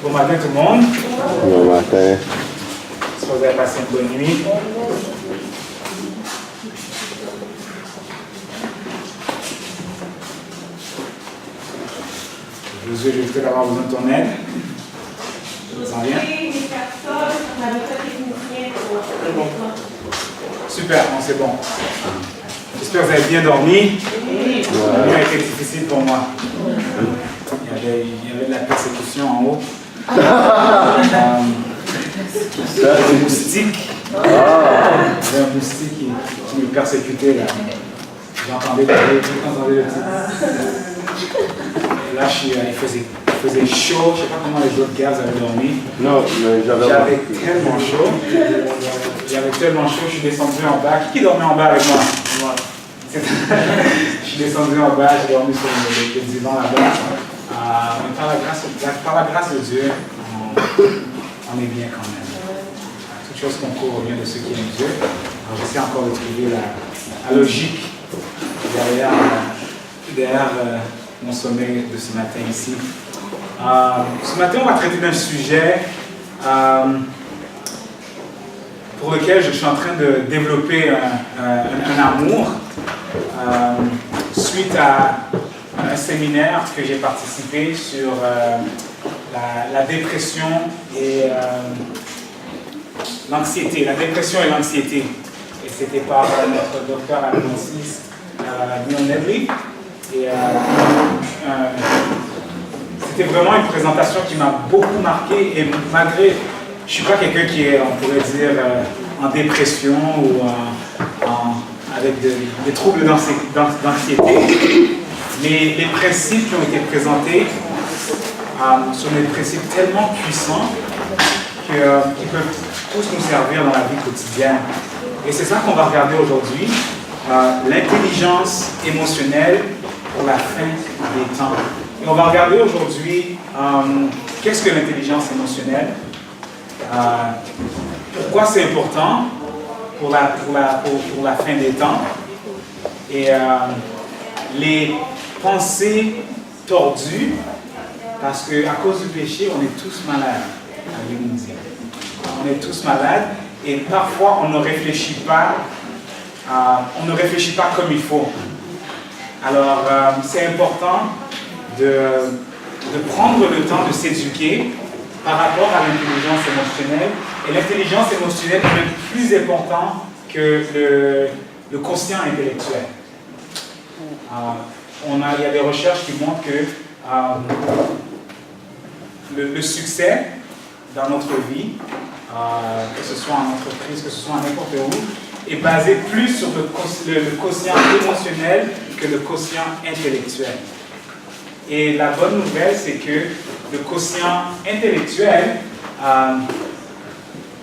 Bon matin tout le monde. Bon matin. J'espère que vous avez passé une bonne nuit. Josué, je vais peut-être avoir besoin de ton aide. Je vous sens bien. Super, bon, c'est bon. J'espère que vous avez bien dormi. La nuit a été difficile pour moi. Il y avait de la persécution en haut. Un moustique. Il y avait un moustique qui me persécutait là. J'entendais le petit. Et là, il faisait chaud. Je ne sais pas comment les autres gars avaient dormi. Non, mais j'avais tellement chaud. J'avais tellement chaud, je suis descendu en bas. Qui dormait en bas avec moi? Moi. Je suis descendu en bas, j'ai dormi sur le divan là-bas. Mais par la grâce de Dieu, on est bien quand même. Toute chose concourt au bien de ceux qui aiment Dieu. Alors j'essaie encore de trouver la logique derrière mon sommeil de ce matin ici. Ce matin, on va traiter d'un sujet pour lequel je suis en train de développer un amour suite à un séminaire que j'ai participé sur la dépression et l'anxiété. La dépression et l'anxiété. Et c'était par notre docteur agronomiste Dion Nedley. Et c'était vraiment une présentation qui m'a beaucoup marqué. Et malgré, je ne suis pas quelqu'un qui est, on pourrait dire, en dépression ou avec des troubles d'anxiété. Mais les principes qui ont été présentés sont des principes tellement puissants qui peuvent tous nous servir dans la vie quotidienne. Et c'est ça qu'on va regarder aujourd'hui, l'intelligence émotionnelle pour la fin des temps. Et on va regarder aujourd'hui qu'est-ce que l'intelligence émotionnelle, pourquoi c'est important pour la fin des temps, et les pensées tordues, parce qu'à cause du péché, on est tous malades, la Bible nous dit. On est tous malades, et parfois on ne réfléchit pas comme il faut. Alors, c'est important de prendre le temps de s'éduquer par rapport à l'intelligence émotionnelle. Et l'intelligence émotionnelle est même plus importante que le quotient intellectuel. Il y a des recherches qui montrent que le succès dans notre vie, que ce soit en entreprise, que ce soit n'importe où, est basé plus sur le quotient émotionnel que le quotient intellectuel. Et la bonne nouvelle, c'est que le quotient intellectuel,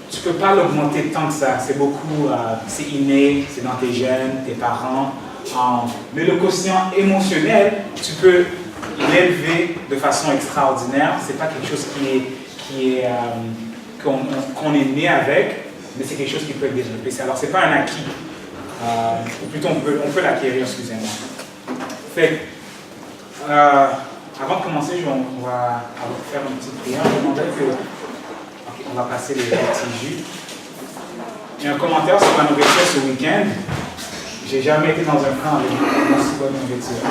tu ne peux pas l'augmenter tant que ça. C'est beaucoup, c'est inné, c'est dans tes gènes, tes parents. Mais le quotient émotionnel, tu peux l'élever de façon extraordinaire. Ce n'est pas quelque chose qu'on est né avec, mais c'est quelque chose qui peut être développé. Alors, ce n'est pas un acquis. Ou plutôt, on peut l'acquérir, excusez-moi. Fait avant de commencer, on va faire une petite prière. Je demandais on va passer les petits jus. Il y a un commentaire sur la nourriture ce week-end. J'ai jamais été dans un camp avec une aussi bonne nourriture.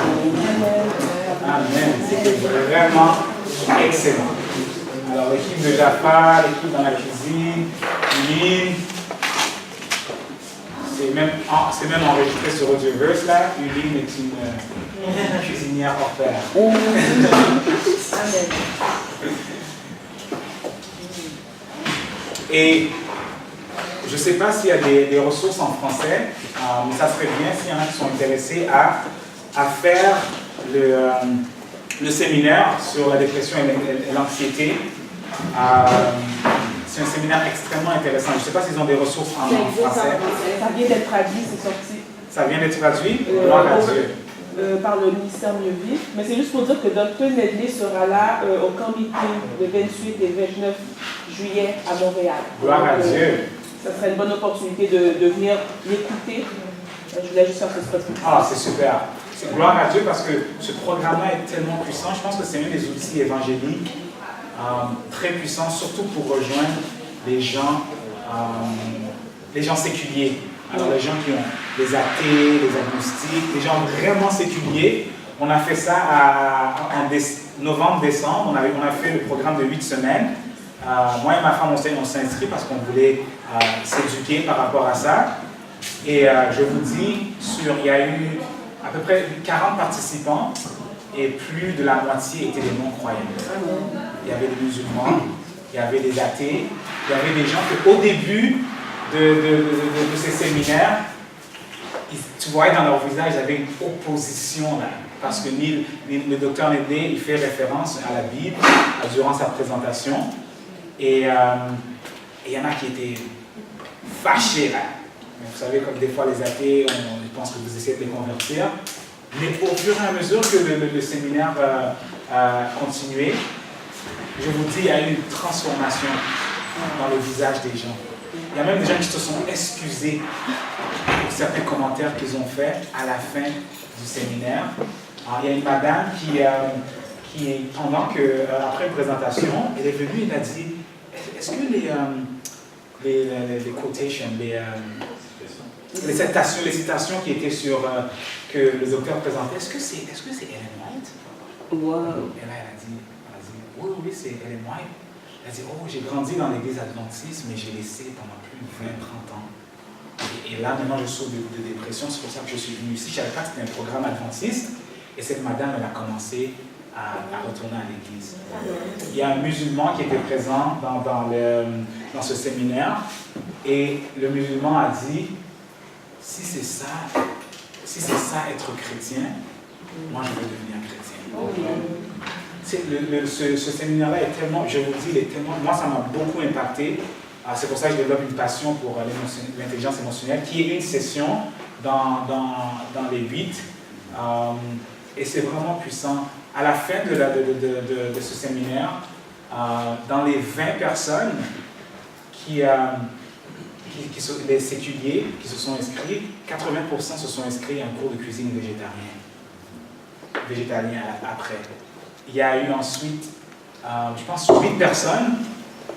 Amen. C'était vraiment excellent. Alors, l'équipe de Jaffa, l'équipe dans la cuisine, Uline, c'est même enregistré sur Audioverse là. Uline est une cuisinière hors pair. Et je ne sais pas s'il y a des ressources en français, mais ça serait bien s'il y en a qui sont intéressés à faire le séminaire sur la dépression et l'anxiété. C'est un séminaire extrêmement intéressant. Je ne sais pas s'ils ont des ressources en français. Ça vient d'être traduit, c'est sorti. Ça vient d'être traduit? Gloire à Dieu. Par le ministère Mieux Vivre. Mais c'est juste pour dire que Dr. Nedley sera là au camp meeting le 28 et 29 juillet à Montréal. Gloire à Dieu. Ça serait une bonne opportunité de venir l'écouter. Je voulais juste faire ce spot. Ah, c'est super. C'est gloire à Dieu parce que ce programme-là est tellement puissant. Je pense que c'est un des outils évangéliques très puissant, surtout pour rejoindre les gens séculiers. Alors les gens qui ont les athées, les agnostiques, les gens vraiment séculiers. On a fait ça en novembre-décembre. On a fait le programme de 8 semaines. Moi et ma femme, on s'est inscrits parce qu'on voulait s'éduquer par rapport à ça. Et je vous dis, il y a eu à peu près 40 participants et plus de la moitié étaient des non-croyants. Il y avait des musulmans, il y avait des athées, il y avait des gens qu'au début de ces séminaires, tu voyais dans leur visage, il y avait une opposition là. Parce que le docteur Nedley, il fait référence à la Bible durant sa présentation. Et il y en a qui étaient fâchés là. Vous savez, comme des fois les athées, on pense que vous essayez de les convertir. Mais au fur et à mesure que le séminaire continuait, je vous dis, il y a eu une transformation dans le visage des gens. Il y a même des gens qui se sont excusés pour certains commentaires qu'ils ont faits à la fin du séminaire. Alors, il y a une madame qui pendant que, après une présentation, elle est venue et elle a dit, est-ce que les quotations, les citations qui étaient sur que le docteur présentait, est-ce que c'est Ellen White? Wow. Et là, elle a dit, oui, c'est Ellen White. Elle a dit, j'ai grandi dans l'église adventiste, mais j'ai laissé pendant plus de 20-30 ans. Et là, maintenant, je souffre de dépression, c'est pour ça que je suis venu ici. Je ne savais pas que c'était un programme adventiste. Et cette madame, elle a commencé à retourner à l'église. Il y a un musulman qui était présent dans ce séminaire. Et le musulman a dit, si c'est ça être chrétien, moi je veux devenir chrétien. Ce séminaire-là est tellement, je vous dis, moi ça m'a beaucoup impacté. C'est pour ça que je développe une passion pour l'intelligence émotionnelle, qui est une session dans les 8. Et c'est vraiment puissant. À la fin de ce séminaire, dans les 20 personnes les séculiers qui se sont inscrits, 80% se sont inscrits à un cours de cuisine végétalien après. Il y a eu ensuite, je pense, 8 personnes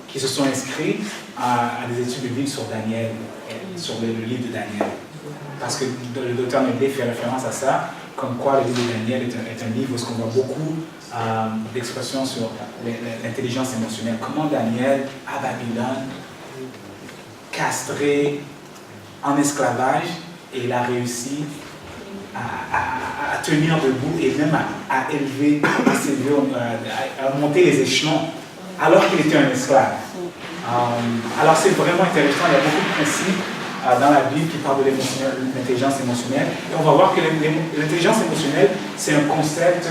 qui se sont inscrites à des études bibliques sur Daniel, sur le livre de Daniel. Parce que le docteur Nedley fait référence à ça, comme quoi le livre de Daniel est un livre où on voit beaucoup d'expressions sur l'intelligence émotionnelle. Comment Daniel, à Babylone, castré, en esclavage, et il a réussi à tenir debout et même à élever, à monter les échelons alors qu'il était un esclave. Alors c'est vraiment intéressant, il y a beaucoup de principes dans la Bible qui parlent de l'intelligence émotionnelle. Et on va voir que l'intelligence émotionnelle, c'est un concept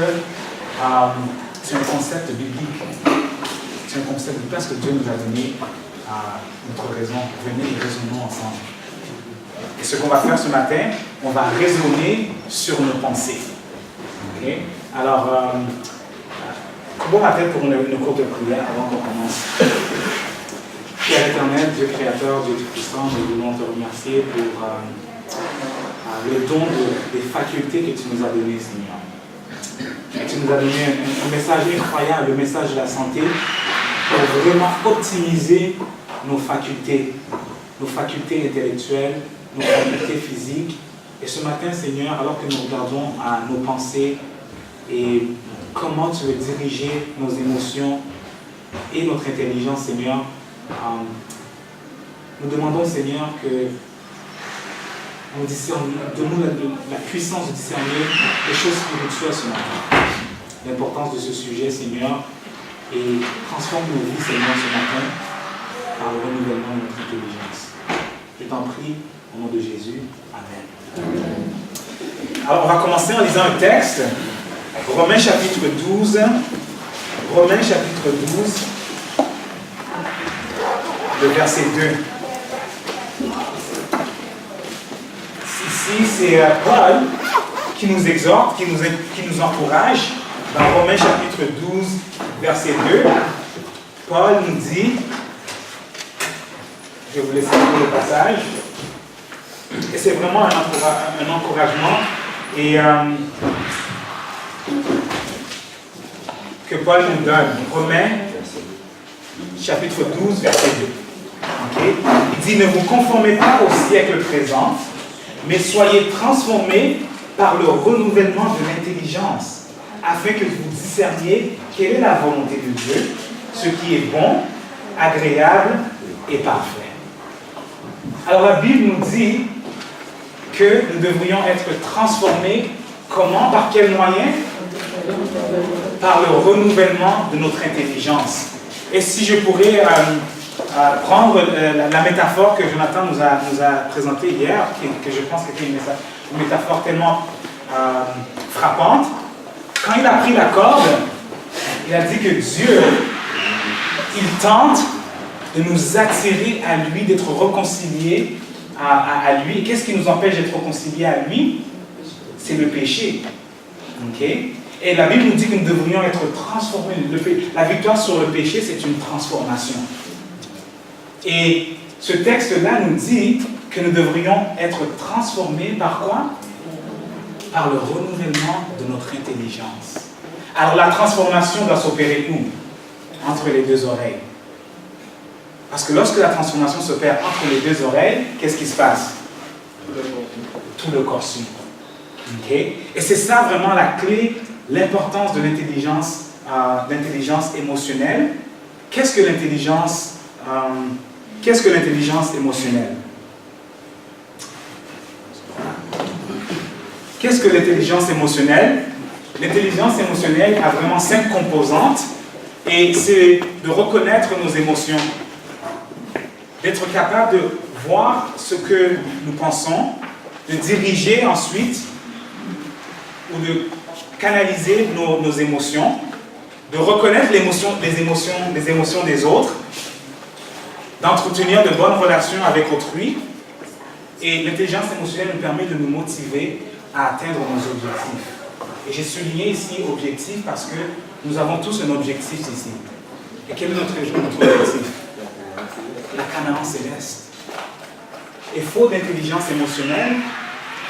biblique. C'est un concept biblique parce que Dieu nous a donné notre raison. Venez et raisonnons ensemble. Et ce qu'on va faire ce matin, on va raisonner sur nos pensées. Okay? Alors, comment va-t-elle pour une courte prière avant qu'on commence? Père éternel, Dieu créateur, Dieu tout-puissant, nous voulons te remercier pour le don des facultés que tu nous as données, Seigneur. Et tu nous as donné un message incroyable, le message de la santé, pour vraiment optimiser nos facultés intellectuelles, nos facultés physiques. Et ce matin, Seigneur, alors que nous regardons à nos pensées et comment tu veux diriger nos émotions et notre intelligence, Seigneur, nous demandons, Seigneur, que donne-nous la puissance de discerner les choses spirituelles ce matin. L'importance de ce sujet, Seigneur, et transforme nos vies, Seigneur, ce matin, par le renouvellement de notre intelligence. Je t'en prie, au nom de Jésus. Amen. Alors, on va commencer en lisant un texte. Romains chapitre 12. Romains chapitre 12. Le verset 2. Ici, c'est Paul qui nous exhorte, qui nous encourage. Dans Romains chapitre 12, verset 2, Paul nous dit, je vais vous laisser lire le passage, et c'est vraiment un encouragement et que Paul nous donne. Romains chapitre 12, verset 2. Okay? Il dit, ne vous conformez pas au siècle présent, mais soyez transformés par le renouvellement de l'intelligence, afin que vous discerniez quelle est la volonté de Dieu, ce qui est bon, agréable et parfait. Alors la Bible nous dit que nous devrions être transformés, comment, par quel moyen? Par le renouvellement de notre intelligence. Et si je pourrais prendre la métaphore que Jonathan nous a présentée hier, que je pense que c'était une métaphore tellement frappante, quand il a pris la corde, il a dit que Dieu, il tente de nous attirer à lui, d'être réconciliés à lui. Qu'est-ce qui nous empêche d'être réconciliés à lui? C'est le péché. Okay? Et la Bible nous dit que nous devrions être transformés. La victoire sur le péché, c'est une transformation. Et ce texte-là nous dit que nous devrions être transformés par quoi? Par le renouvellement de notre intelligence. Alors la transformation doit s'opérer où? Entre les deux oreilles. Parce que lorsque la transformation s'opère entre les deux oreilles, qu'est-ce qui se passe? Tout le corps suit. Okay? Et c'est ça vraiment la clé, l'importance de l'intelligence émotionnelle. Qu'est-ce que l'intelligence émotionnelle? Qu'est-ce que l'intelligence émotionnelle? L'intelligence émotionnelle a vraiment 5 composantes et c'est de reconnaître nos émotions, d'être capable de voir ce que nous pensons, de diriger ensuite ou de canaliser nos émotions, de reconnaître les émotions des autres, d'entretenir de bonnes relations avec autrui. Et l'intelligence émotionnelle nous permet de nous motiver à atteindre nos objectifs. Et j'ai souligné ici objectif parce que nous avons tous un objectif ici. Et quel est notre objectif? La Canaan céleste. Et faute d'intelligence émotionnelle,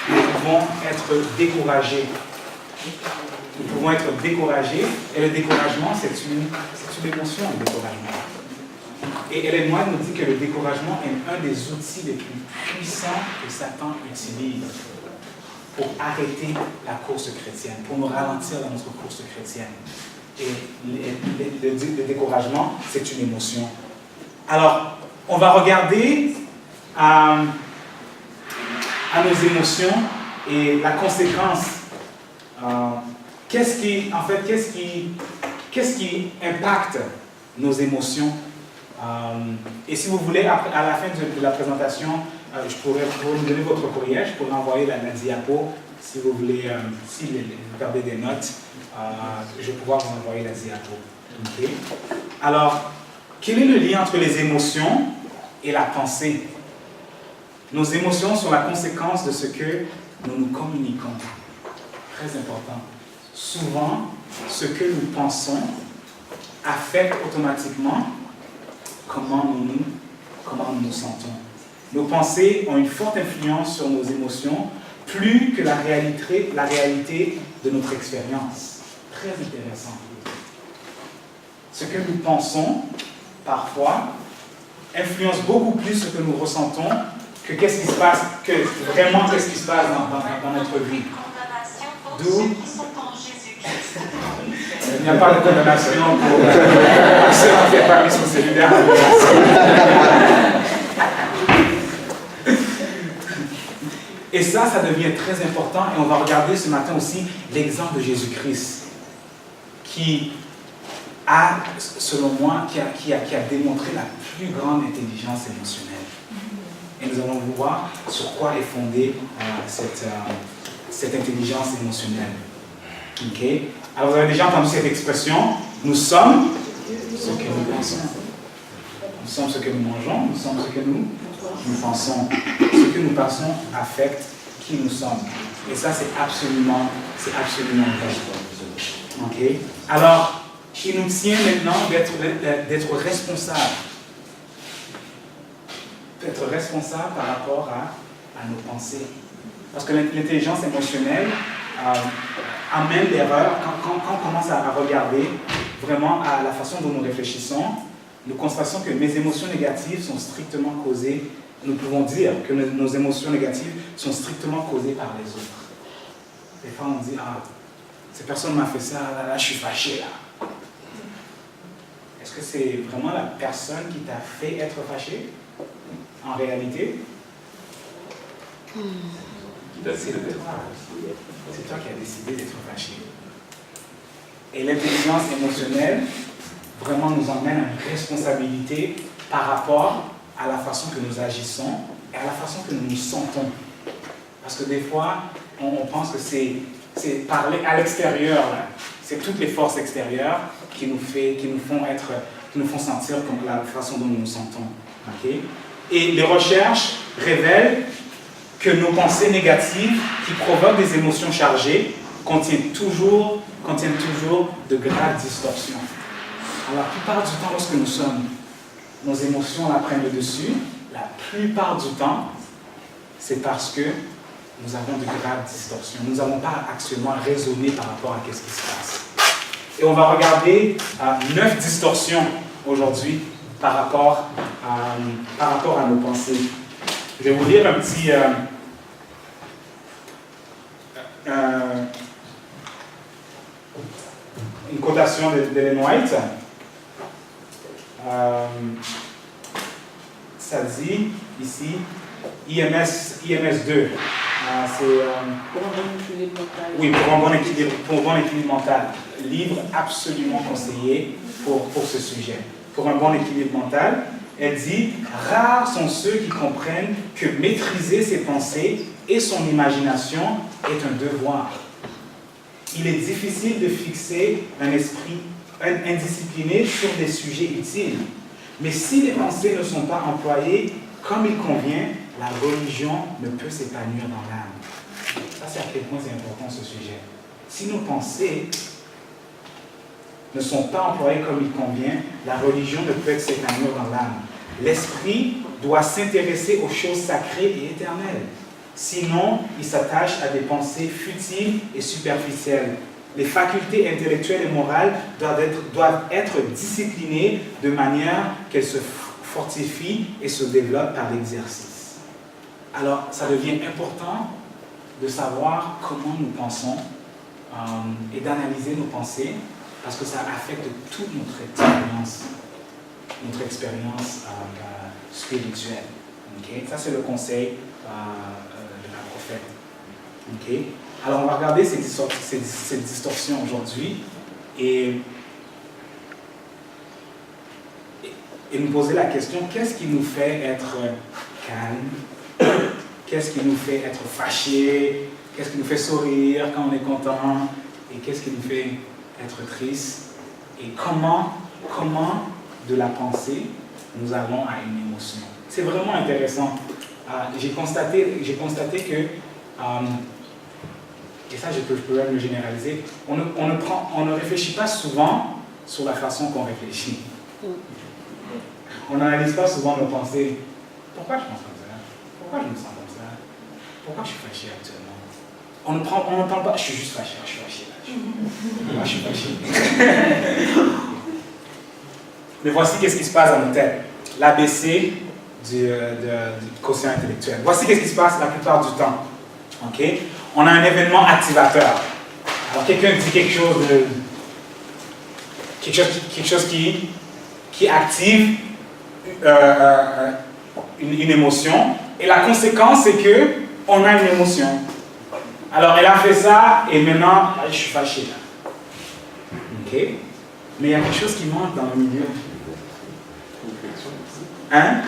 nous pouvons être découragés. Nous pouvons être découragés. Et le découragement, c'est une émotion, le découragement. Et Ellen White nous dit que le découragement est un des outils les plus puissants que Satan utilise pour arrêter la course chrétienne, pour nous ralentir dans notre course chrétienne. Et le découragement, c'est une émotion. Alors, on va regarder à nos émotions et la conséquence. Qu'est-ce qui impacte nos émotions? Et si vous voulez, à la fin de la présentation, je pourrais vous donner votre courriel, je pourrais envoyer la diapo. Si vous voulez, si vous perdez des notes, je vais pouvoir vous envoyer la diapo. Okay? Alors, quel est le lien entre les émotions et la pensée? Nos émotions sont la conséquence de ce que nous nous communiquons. Très important. Souvent, ce que nous pensons affecte automatiquement comment nous nous sentons. Nos pensées ont une forte influence sur nos émotions, plus que la réalité de notre expérience. Très intéressant. Ce que nous pensons, parfois, influence beaucoup plus ce que nous ressentons que qu'est-ce qui se passe dans notre vie. D'où il n'y a pas de condamnation pour ceux qui n'ont pas mis son cellulaire. Et ça devient très important. Et on va regarder ce matin aussi l'exemple de Jésus-Christ qui a, selon moi, qui a démontré la plus grande intelligence émotionnelle. Et nous allons voir sur quoi est fondée cette intelligence émotionnelle. Okay? Alors, vous avez déjà entendu cette expression, nous sommes ce que nous pensons. Nous sommes ce que nous mangeons, nous sommes ce que nous pensons. Ce que nous pensons affecte qui nous sommes. Et ça, c'est absolument vrai. Okay? Alors, il nous tient maintenant d'être responsables. D'être responsables par rapport à nos pensées. Parce que l'intelligence émotionnelle amène l'erreur quand on commence à regarder vraiment à la façon dont nous réfléchissons. nous constatons que mes émotions négatives sont strictement causées, nous pouvons dire que nos émotions négatives sont strictement causées par les autres. Des fois, on dit, ah, cette personne m'a fait ça, là, je suis fâché, là. Est-ce que c'est vraiment la personne qui t'a fait être fâché, en réalité? C'est toi qui as décidé d'être fâché. Et l'intelligence émotionnelle vraiment nous emmène à une responsabilité par rapport à la façon que nous agissons et à la façon que nous nous sentons. Parce que des fois, on pense que c'est parler à l'extérieur, c'est toutes les forces extérieures qui nous font sentir comme la façon dont nous nous sentons. Okay? Et les recherches révèlent que nos pensées négatives qui provoquent des émotions chargées contiennent toujours de graves distorsions. Alors, la plupart du temps, lorsque nos émotions la prennent le dessus, la plupart du temps, c'est parce que nous avons de graves distorsions. Nous n'avons pas actuellement raisonné par rapport à ce qui se passe. Et on va regarder 9 distorsions aujourd'hui par rapport à nos pensées. Je vais vous lire un petit... une cotation d'Ellen White. Ça dit ici, IMS 2. Pour un bon équilibre mental. Oui, pour un bon équilibre mental. Livre absolument conseillé pour ce sujet. Pour un bon équilibre mental, elle dit « Rares sont ceux qui comprennent que maîtriser ses pensées et son imagination est un devoir. Il est difficile de fixer un esprit indiscipliné sur des sujets utiles. Mais si les pensées ne sont pas employées comme il convient, la religion ne peut s'épanouir dans l'âme. » Ça, c'est à quel point c'est important ce sujet. Si nos pensées ne sont pas employées comme il convient, la religion ne peut s'épanouir dans l'âme. L'esprit doit s'intéresser aux choses sacrées et éternelles. Sinon, il s'attache à des pensées futiles et superficielles. Les facultés intellectuelles et morales doivent être disciplinées de manière qu'elles se fortifient et se développent par l'exercice. Alors, ça devient important de savoir comment nous pensons et d'analyser nos pensées parce que ça affecte toute notre expérience spirituelle. Okay? Ça, c'est le conseil de la prophète. Okay? Alors, on va regarder ces distorsions aujourd'hui et nous poser la question, qu'est-ce qui nous fait être calme? Qu'est-ce qui nous fait être fâché? Qu'est-ce qui nous fait sourire quand on est content? Et qu'est-ce qui nous fait être triste? Et comment de la pensée, nous allons à une émotion? C'est vraiment intéressant. J'ai constaté que, et ça je peux même le généraliser, on ne réfléchit pas souvent sur la façon qu'on réfléchit. On n'analyse pas souvent nos pensées. Pourquoi je pense comme ça? Pourquoi je me sens comme ça? Pourquoi je suis fâché actuellement? On ne parle pas, je suis juste fâché, je suis fâché là. Moi, je suis fâché. Mais voici qu'est-ce qui se passe dans nos têtes. L'ABC du quotient intellectuel. Voici qu'est-ce qui se passe la plupart du temps. Okay? On a un événement activateur. Alors, quelqu'un dit quelque chose qui active une émotion. Et la conséquence, c'est qu'on a une émotion. Alors, elle a fait ça, et maintenant, je suis fâché. OK? Mais il y a quelque chose qui manque dans le milieu. Hein?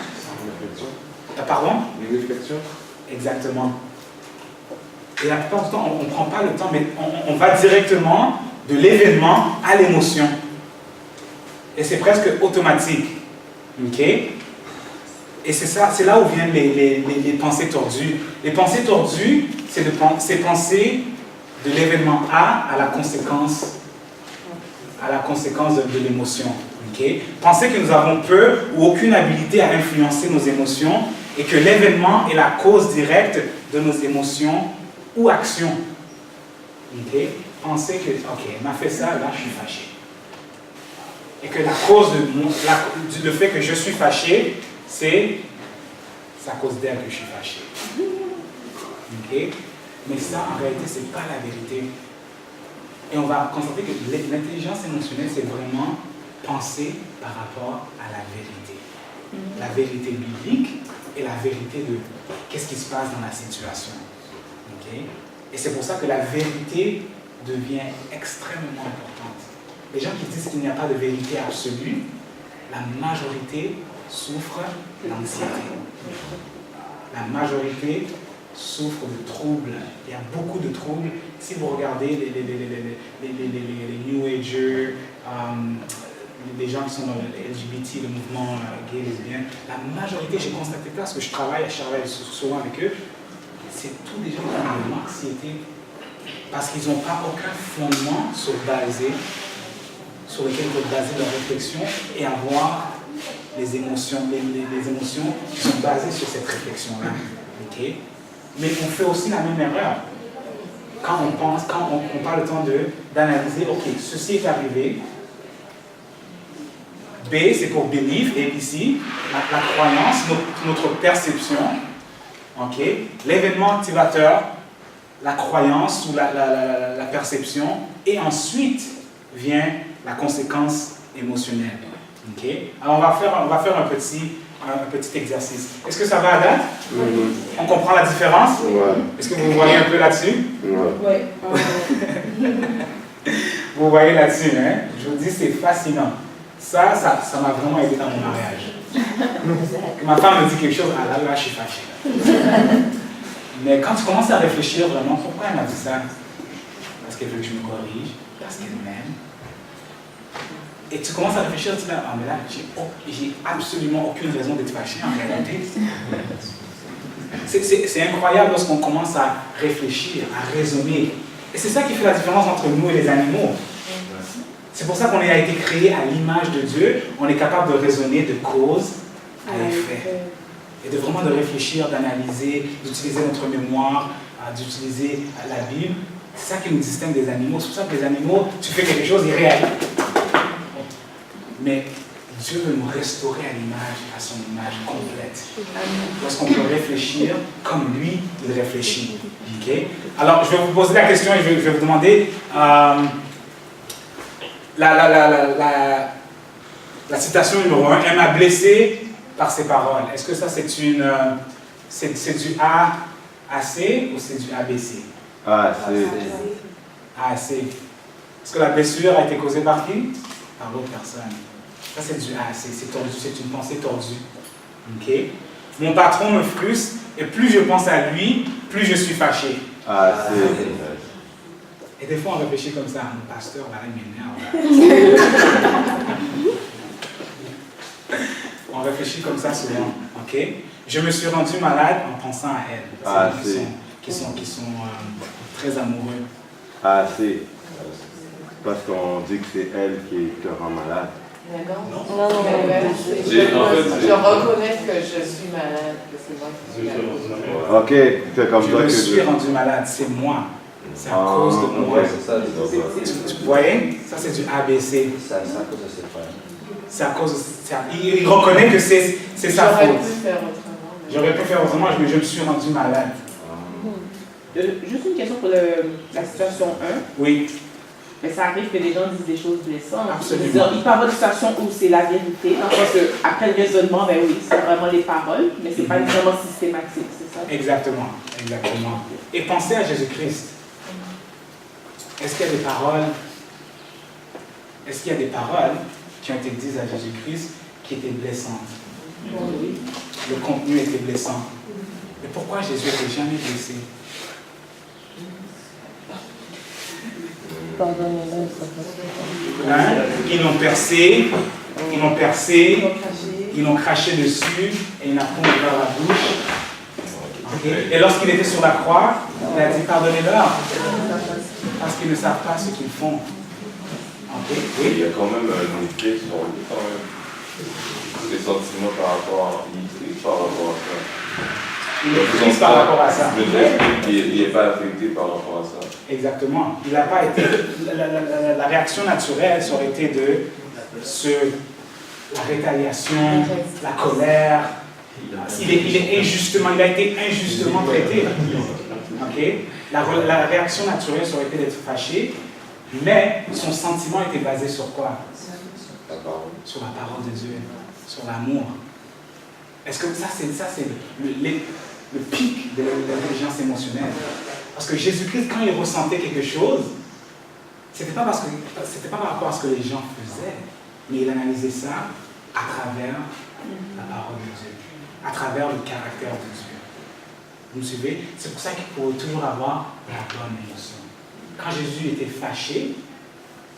Pardon? Une réflexion. Exactement. Et la plupart du temps, on ne prend pas le temps, mais on va directement de l'événement à l'émotion. Et c'est presque automatique. OK? Et c'est là où viennent les pensées tordues. Les pensées tordues, c'est penser de l'événement A à la conséquence de l'émotion. Okay? Penser que nous avons peu ou aucune habilité à influencer nos émotions et que l'événement est la cause directe de nos émotions ou actions. Okay? Penser que, OK, elle m'a fait ça, là je suis fâché. Et que la cause le fait que je suis fâché, c'est à cause d'elle que je suis fâché. Ok? Mais ça, en réalité, ce n'est pas la vérité. Et on va constater que l'intelligence émotionnelle, c'est vraiment penser par rapport à la vérité. La vérité biblique et la vérité de qu'est-ce qui se passe dans la situation. Okay? Et c'est pour ça que la vérité devient extrêmement importante. Les gens qui disent qu'il n'y a pas de vérité absolue, la majorité souffre d'anxiété. La majorité souffre de troubles. Il y a beaucoup de troubles. Si vous regardez les New Agers, les gens qui sont dans le LGBT, le mouvement gay, lesbien, la majorité, j'ai constaté ça parce que je travaille souvent avec eux, c'est tous des gens qui ont de l'anxiété parce qu'ils n'ont pas aucun fondement sur lequel ils peuvent baser leur réflexion et avoir les émotions qui sont basées sur cette réflexion-là. Okay? Mais on fait aussi la même erreur. Quand on parle le temps d'analyser, ok, ceci est arrivé, B, c'est pour belief, et ici, la croyance, notre perception, okay? L'événement activateur, la croyance ou la perception, et ensuite vient la conséquence émotionnelle. Okay? Alors on va faire un petit exercice. Est-ce que ça va à date? On comprend la différence? Ouais. Est-ce que vous voyez un peu là-dessus? Ouais. Vous voyez là-dessus, hein? Je vous dis, c'est fascinant. Ça m'a vraiment aidé dans mon mariage. Ma femme me dit quelque chose, ah là, je suis fâché. Mais quand tu commences à réfléchir vraiment, pourquoi elle m'a dit ça? Parce qu'elle veut que je me corrige, parce qu'elle m'aime. Et tu commences à réfléchir, tu dis, ah mais là, j'ai absolument aucune raison d'être fâché en réalité. C'est incroyable lorsqu'on commence à réfléchir, à raisonner. Et c'est ça qui fait la différence entre nous et les animaux. C'est pour ça qu'on a été créé à l'image de Dieu. On est capable de raisonner de cause à effet. Et de vraiment de réfléchir, d'analyser, d'utiliser notre mémoire, d'utiliser la Bible. C'est ça qui nous distingue des animaux. C'est pour ça que les animaux, tu fais quelque chose, ils réagissent. Mais Dieu veut nous restaurer à l'image, à son image complète. Lorsqu'on peut réfléchir comme lui, il réfléchit. Okay? Alors, je vais vous poser la question et je vais vous demander la citation numéro 1. Elle m'a blessé par ses paroles. Est-ce que ça c'est du AAC ou c'est du ABC? AAC. AAC. Est-ce que la blessure a été causée par qui? Par l'autre personne. Ça, c'est du AAC, c'est tordu, c'est une pensée tordue. Okay? Mon patron me frustre et plus je pense à lui, plus je suis fâché. AAC. Et des fois, on réfléchit comme ça. Mon pasteur, là, il m'énerve. On réfléchit comme ça souvent. Okay? Je me suis rendu malade en pensant à elle. AAC. Qui sont très amoureux. AAC. Parce qu'on dit que c'est elle qui te rend malade. Non. Je reconnais que je suis malade, que c'est moi qui suis malade. Ok, c'est comme ça que je me suis rendu malade, c'est moi. C'est à cause de moi. Ouais, c'est ça, Tu voyez? Ça, c'est du ABC. C'est à cause de cette femme. C'est à cause il reconnaît que c'est sa faute. J'aurais pu faire autrement. J'aurais pu faire autrement, mais je me suis rendu malade. Juste une question pour la situation 1. Oui. Mais ça arrive que les gens disent des choses blessantes. Absolument. Ils parlent d'une situation où c'est la vérité. Dans le sens que, après le raisonnement, ben oui, c'est vraiment les paroles, mais c'est pas vraiment systématique, c'est ça? Exactement. Et pensez à Jésus-Christ. Est-ce qu'il y a des paroles qui ont été dites à Jésus-Christ qui étaient blessantes? Oui. Le contenu était blessant. Mais pourquoi Jésus n'était jamais blessé? Hein? Ils l'ont percé, ils l'ont craché dessus et il n'a pas ouvert la bouche. Okay? Et lorsqu'il était sur la croix, il a dit pardonnez-leur parce qu'ils ne savent pas ce qu'ils font. Okay? Oui? Il y a quand même un effet sur lui, quand même. Des sentiments par rapport à ça. Il est triste par rapport à ça. Il n'est pas affecté par rapport à ça. Exactement. Il n'a pas été. La réaction naturelle, ça aurait été la rétaliation, la colère. Il a été injustement traité. Okay? La réaction naturelle aurait été d'être fâché, mais son sentiment était basé sur quoi? Sur la parole de Dieu, sur l'amour. Est-ce que ça, c'est le pic de l'intelligence émotionnelle? Parce que Jésus-Christ, quand il ressentait quelque chose, c'était pas par rapport à ce que les gens faisaient, mais il analysait ça à travers la parole de Dieu, à travers le caractère de Dieu. Vous me suivez? C'est pour ça qu'il faut toujours avoir la bonne émotion. Quand Jésus était fâché,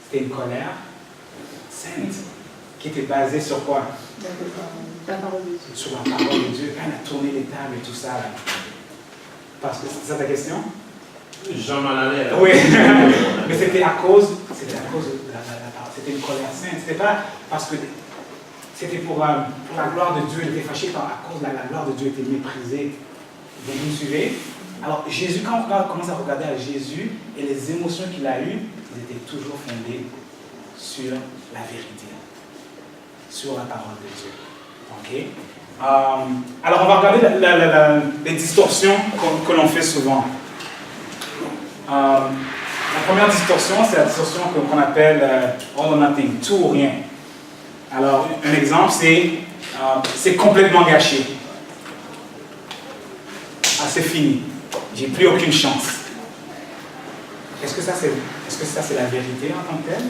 c'était une colère sainte, qui était basée sur quoi? La parole de Dieu. Sur la parole de Dieu. Quand il a tourné les tables et tout ça, là. Parce que c'est ça ta question? Jean Malalais. Oui, mais c'était à cause de la parole. C'était une colère sainte. C'était pas parce que c'était pour la gloire de Dieu. Il était fâché à cause de la gloire de Dieu était méprisée. Vous me suivez? Alors Jésus, quand on commence à regarder à Jésus et les émotions qu'il a eues, ils étaient toujours fondées sur la vérité, sur la parole de Dieu. Ok? Alors on va regarder les distorsions que l'on fait souvent. La première distorsion, c'est la distorsion qu'on appelle all or nothing, tout ou rien. Alors un exemple, c'est complètement gâché. Ah, c'est fini. J'ai plus aucune chance. Est-ce que ça c'est la vérité en tant que telle?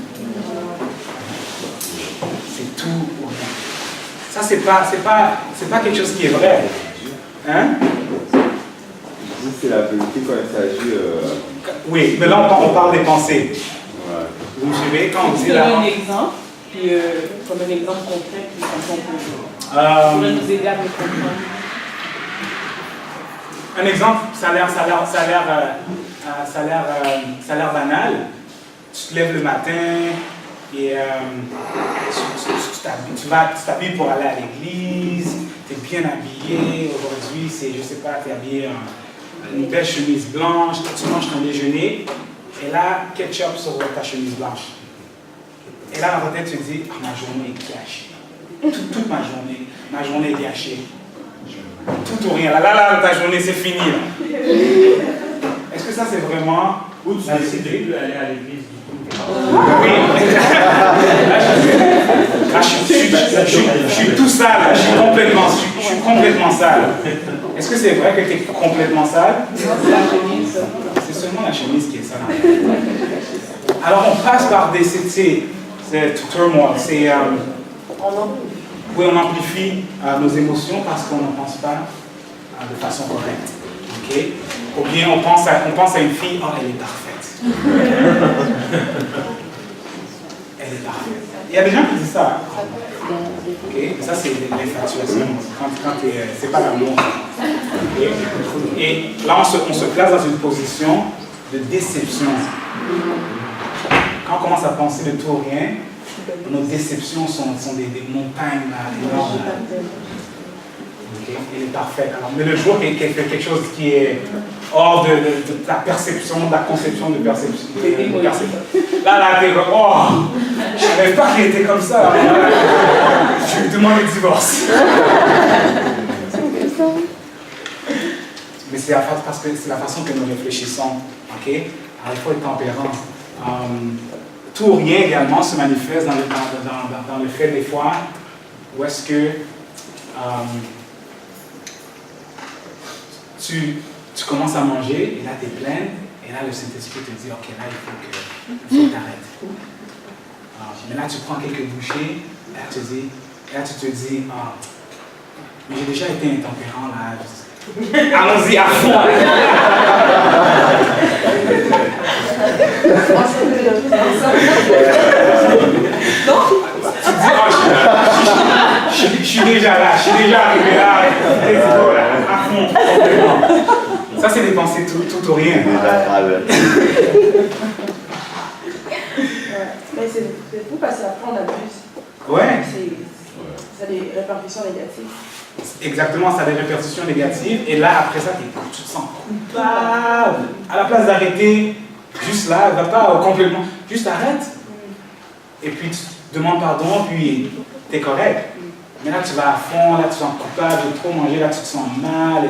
C'est tout ou rien. Ça c'est pas quelque chose qui est vrai. Hein? C'est la vérité quand il s'agit. Oui, mais là on parle des pensées. Ouais. Vous me suivez quand on Je dit donne là. un exemple, puis comme un exemple concret, puis comme ça on peut nous aider à mieux comprendre. Un exemple, ça a l'air banal. Tu te lèves le matin et tu t'habilles pour aller à l'église, tu es bien habillé. Aujourd'hui, je sais pas, tu es habillé en une belle chemise blanche, tu manges ton déjeuner, et là, ketchup sur ta chemise blanche. Et là, dans ta tête, tu te dis, ma journée est gâchée. Toute ma journée est gâchée. Tout ou rien. Là, ta journée, c'est fini. Là. Est-ce que ça, c'est vraiment... Ou tu décides de plus aller à l'église du tout. Oui. Là, je suis tout sale. Je suis complètement sale. Est-ce que c'est vrai que tu es complètement sale? C'est seulement la chemise qui est sale. Alors, on passe par des... C'est turmoil. Oui, on amplifie nos émotions parce qu'on ne pense pas de façon correcte. Okay? Ou bien on pense à une fille, oh, elle est parfaite. Elle est parfaite. Il y a des gens qui disent ça. Okay? Ça, c'est l'infatuation. C'est pas l'amour. Okay? Et là, on se place dans une position de déception. Quand on commence à penser de tout ou rien, nos déceptions sont des montagnes énormes. Okay. Il est parfait. Alors, mais le jour qu'il fait quelque chose qui est hors de ta perception, de la conception de perception. Là, t'es comme, oh, je ne savais pas qu'il était comme ça. Je lui demande le divorce. Mais c'est parce que c'est la façon que nous réfléchissons. Okay? Alors, il faut être tempérant. Tout ou rien également se manifeste dans le fait des fois où est-ce que tu commences à manger et là tu es pleine et là le Saint-Esprit te dit ok là il faut que tu arrêtes. Mais là tu prends quelques bouchées et là tu te dis mais j'ai déjà été intempérant là. Allons-y à fond. Non. Je suis déjà là, je suis déjà arrivé là, à fond. Ça, c'est des pensées tout ou rien. Mais c'est fou parce qu'après on abuse. Ouais. Ça a des répercussions négatives. Exactement, ça a des répercussions négatives. Et là, après ça, tu te sens coupable. À la place d'arrêter, juste là, va pas complètement. Juste arrête. Et puis, demandes pardon, puis t'es correct. Mais là, tu vas à fond, là, tu te sens coupable, j'ai trop mangé, là, tu te sens mal.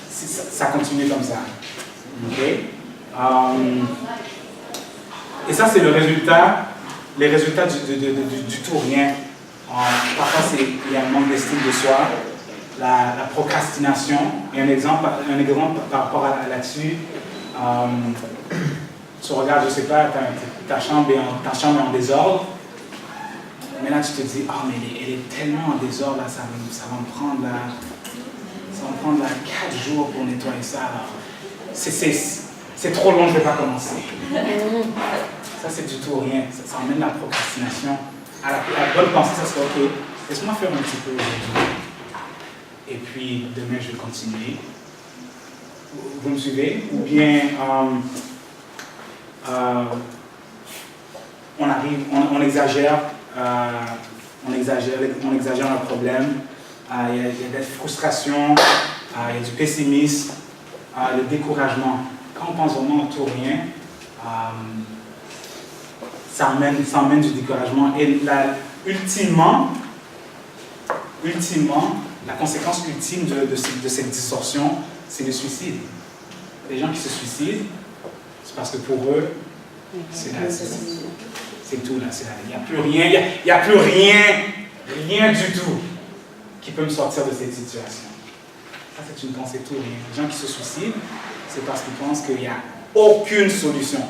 Ça continue comme ça. OK? Et ça, c'est les résultats du tout rien. Parfois, il y a un manque d'estime de soi, la procrastination. Et un exemple par rapport là-dessus, tu regardes, je sais pas, ta chambre est en désordre. Mais là, tu te dis, ah, mais elle est tellement en désordre, là, ça va me prendre 4 jours pour nettoyer ça. C'est trop long, je ne vais pas commencer. Ça, c'est du tout rien. Ça emmène la procrastination. À la bonne pensée, ça serait, ok, laisse-moi faire un petit peu aujourd'hui. Et puis, demain, je vais continuer. Vous me suivez? Ou bien, on exagère. On exagère un problème, il y a des frustrations, il y a du pessimisme, le découragement. Quand on pense vraiment au tout rien, ça emmène du découragement. Et ultimement, la conséquence ultime de cette distorsion, c'est le suicide. Les gens qui se suicident, c'est parce que pour eux, c'est tout là, il n'y a plus rien, il n'y a plus rien du tout qui peut me sortir de cette situation. Ça, c'est une pensée tout rien. Les gens qui se suicident, c'est parce qu'ils pensent qu'il n'y a aucune solution.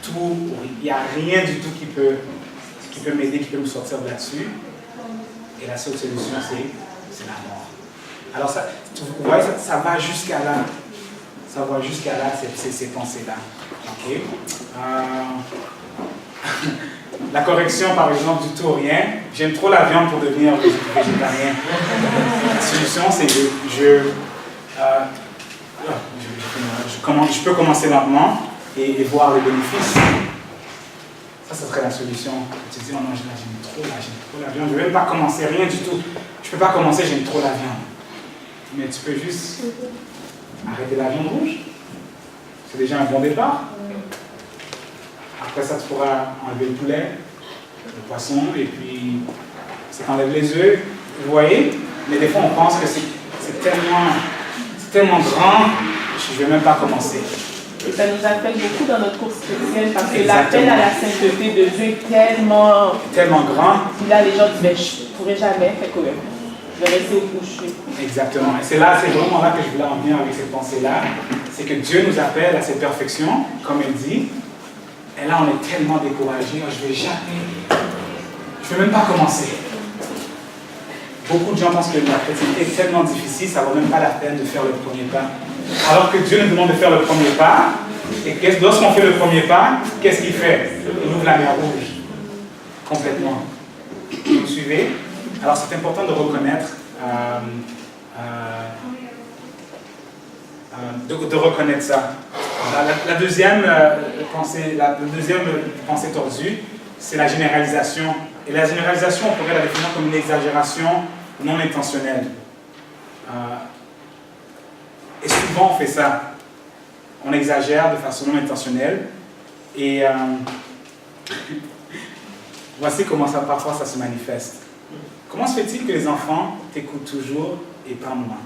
Il n'y a rien du tout qui peut m'aider, qui peut me sortir de là-dessus. Et la seule solution, c'est la mort. Alors, vous voyez, ça va jusqu'à là. Ça va jusqu'à là, ces pensées-là. OK? La correction, par exemple, du tout ou rien. J'aime trop la viande pour devenir végétarien. La solution, c'est que je peux commencer lentement et voir les bénéfices. Ça serait la solution. Tu te dis, oh non, j'aime trop la viande. Je ne vais même pas commencer, rien du tout. Je ne peux pas commencer, j'aime trop la viande. Mais tu peux juste arrêter la viande rouge. C'est déjà un bon départ. Après ça, tu pourras enlever le poulet, le poisson, et puis ça t'enlève les œufs. Vous voyez? Mais des fois, on pense que c'est tellement grand, je ne vais même pas commencer. Et ça nous appelle beaucoup dans notre course chrétienne parce que l'appel à la sainteté de Dieu est tellement grand. Puis là, les gens disent, mais je ne pourrai jamais, fait quand même. Je vais rester au coucher. Exactement. Et c'est vraiment là que je voulais en venir avec cette pensée-là. C'est que Dieu nous appelle à cette perfection, comme il dit. Et là, on est tellement découragé, je ne vais même pas commencer. Beaucoup de gens pensent que la chrétienté est tellement difficile, ça ne vaut même pas la peine de faire le premier pas. Alors que Dieu nous demande de faire le premier pas, et lorsqu'on fait le premier pas, qu'est-ce qu'il fait? Il ouvre la mer rouge. Complètement. Vous me suivez? Alors c'est important de reconnaître ça. La deuxième pensée tordue, c'est la généralisation. Et la généralisation, on pourrait la définir comme une exagération non intentionnelle. Et souvent, on fait ça. On exagère de façon non intentionnelle. Et voici comment parfois ça se manifeste. Comment se fait-il que les enfants t'écoutent toujours et pas moi?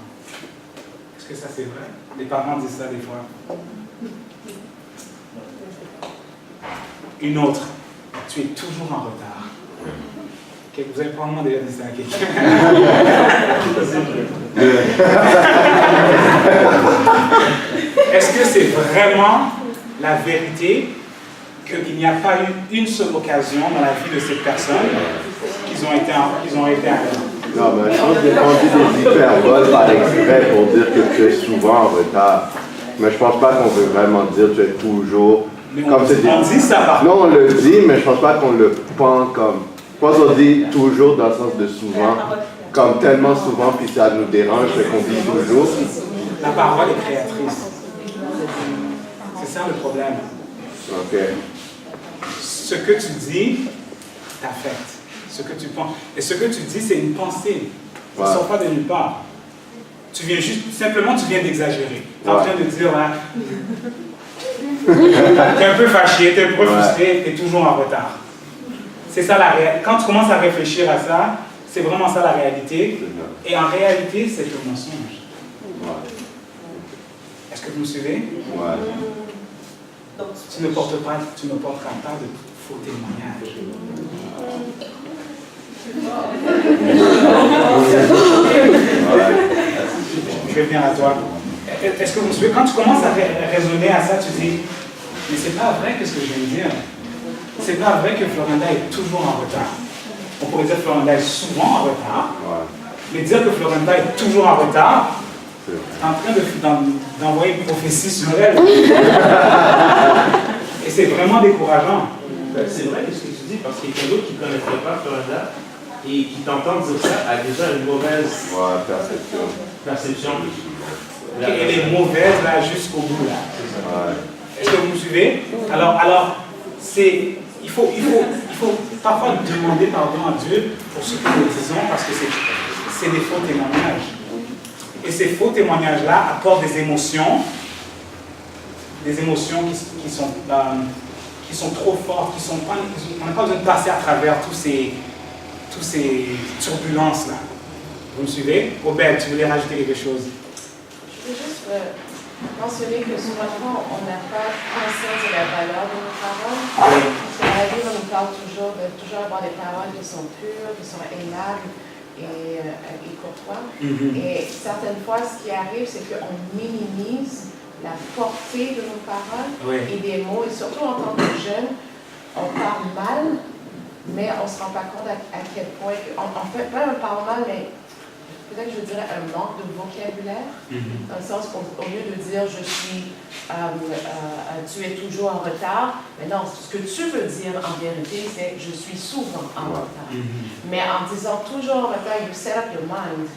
Est-ce que ça c'est vrai? Les parents disent ça des fois. Une autre, tu es toujours en retard. Okay, vous avez probablement déjà dit ça à quelqu'un. Est-ce que c'est vraiment la vérité qu'il n'y a pas eu une seule occasion dans la vie de cette personne qu'ils ont été à l'heure? Non, mais je pense qu'on dit des hyperboles par exprès pour dire que tu es souvent en retard. Mais je pense pas qu'on veut vraiment dire que tu es toujours. On dit ça par contre. Non, on le dit, mais je pense pas qu'on le pense comme. Je pense qu'on dit toujours dans le sens de souvent, comme tellement souvent, puis ça nous dérange qu'on dit toujours. La parole est créatrice. C'est ça le problème. Ok. Ce que tu dis t'affecte. Ce que tu penses. Et ce que tu dis, c'est une pensée. Ça ne sort pas de nulle part. Tu viens simplement d'exagérer. Tu es en train de dire, tu es un peu fâché, tu es un peu frustré, tu es toujours en retard. C'est ça la réalité. Quand tu commences à réfléchir à ça, c'est vraiment ça la réalité. Et en réalité, c'est un mensonge. Est-ce que vous me suivez? Donc, tu ne porteras pas de faux témoignages. Je vais venir à toi. Est-ce que vous me suivez? Quand tu commences à raisonner à ça, tu dis, mais c'est pas vrai que ce que je viens de dire. C'est pas vrai que Florinda est toujours en retard. On pourrait dire que Florinda est souvent en retard. Mais dire que Florinda est toujours en retard, c'est en train d'envoyer une prophétie sur elle. Et c'est vraiment décourageant. C'est vrai ce que tu dis, parce qu'il y a quelqu'un d'autre qui ne connaîtrait pas Florinda et qui t'entend dire ça a déjà une mauvaise perception. Okay, elle est mauvaise là jusqu'au bout là. Est-ce que vous me suivez? Alors il faut parfois demander pardon à Dieu pour ce que nous disons parce que c'est des faux témoignages. Et ces faux témoignages-là apportent des émotions qui sont trop fortes, on n'a pas besoin de passer à travers tous ces turbulences-là. Vous me suivez? Robert, tu voulais rajouter quelque chose? Je veux juste mentionner que souvent, on n'a pas conscience de la valeur de nos paroles. Parce que la Bible nous parle toujours avoir des paroles qui sont pures, qui sont aimables et courtois. Et certaines fois, ce qui arrive, c'est qu'on minimise la portée de nos paroles et des mots. Et surtout en tant que jeunes, on parle mal, mais on ne se rend pas compte à quel point, on parle mal, mais peut-être que je dirais un manque de vocabulaire, dans le sens qu'au lieu de dire tu es toujours en retard, mais non, ce que tu veux dire en vérité, c'est je suis souvent en retard. Mais en disant toujours en retard, you set up your mind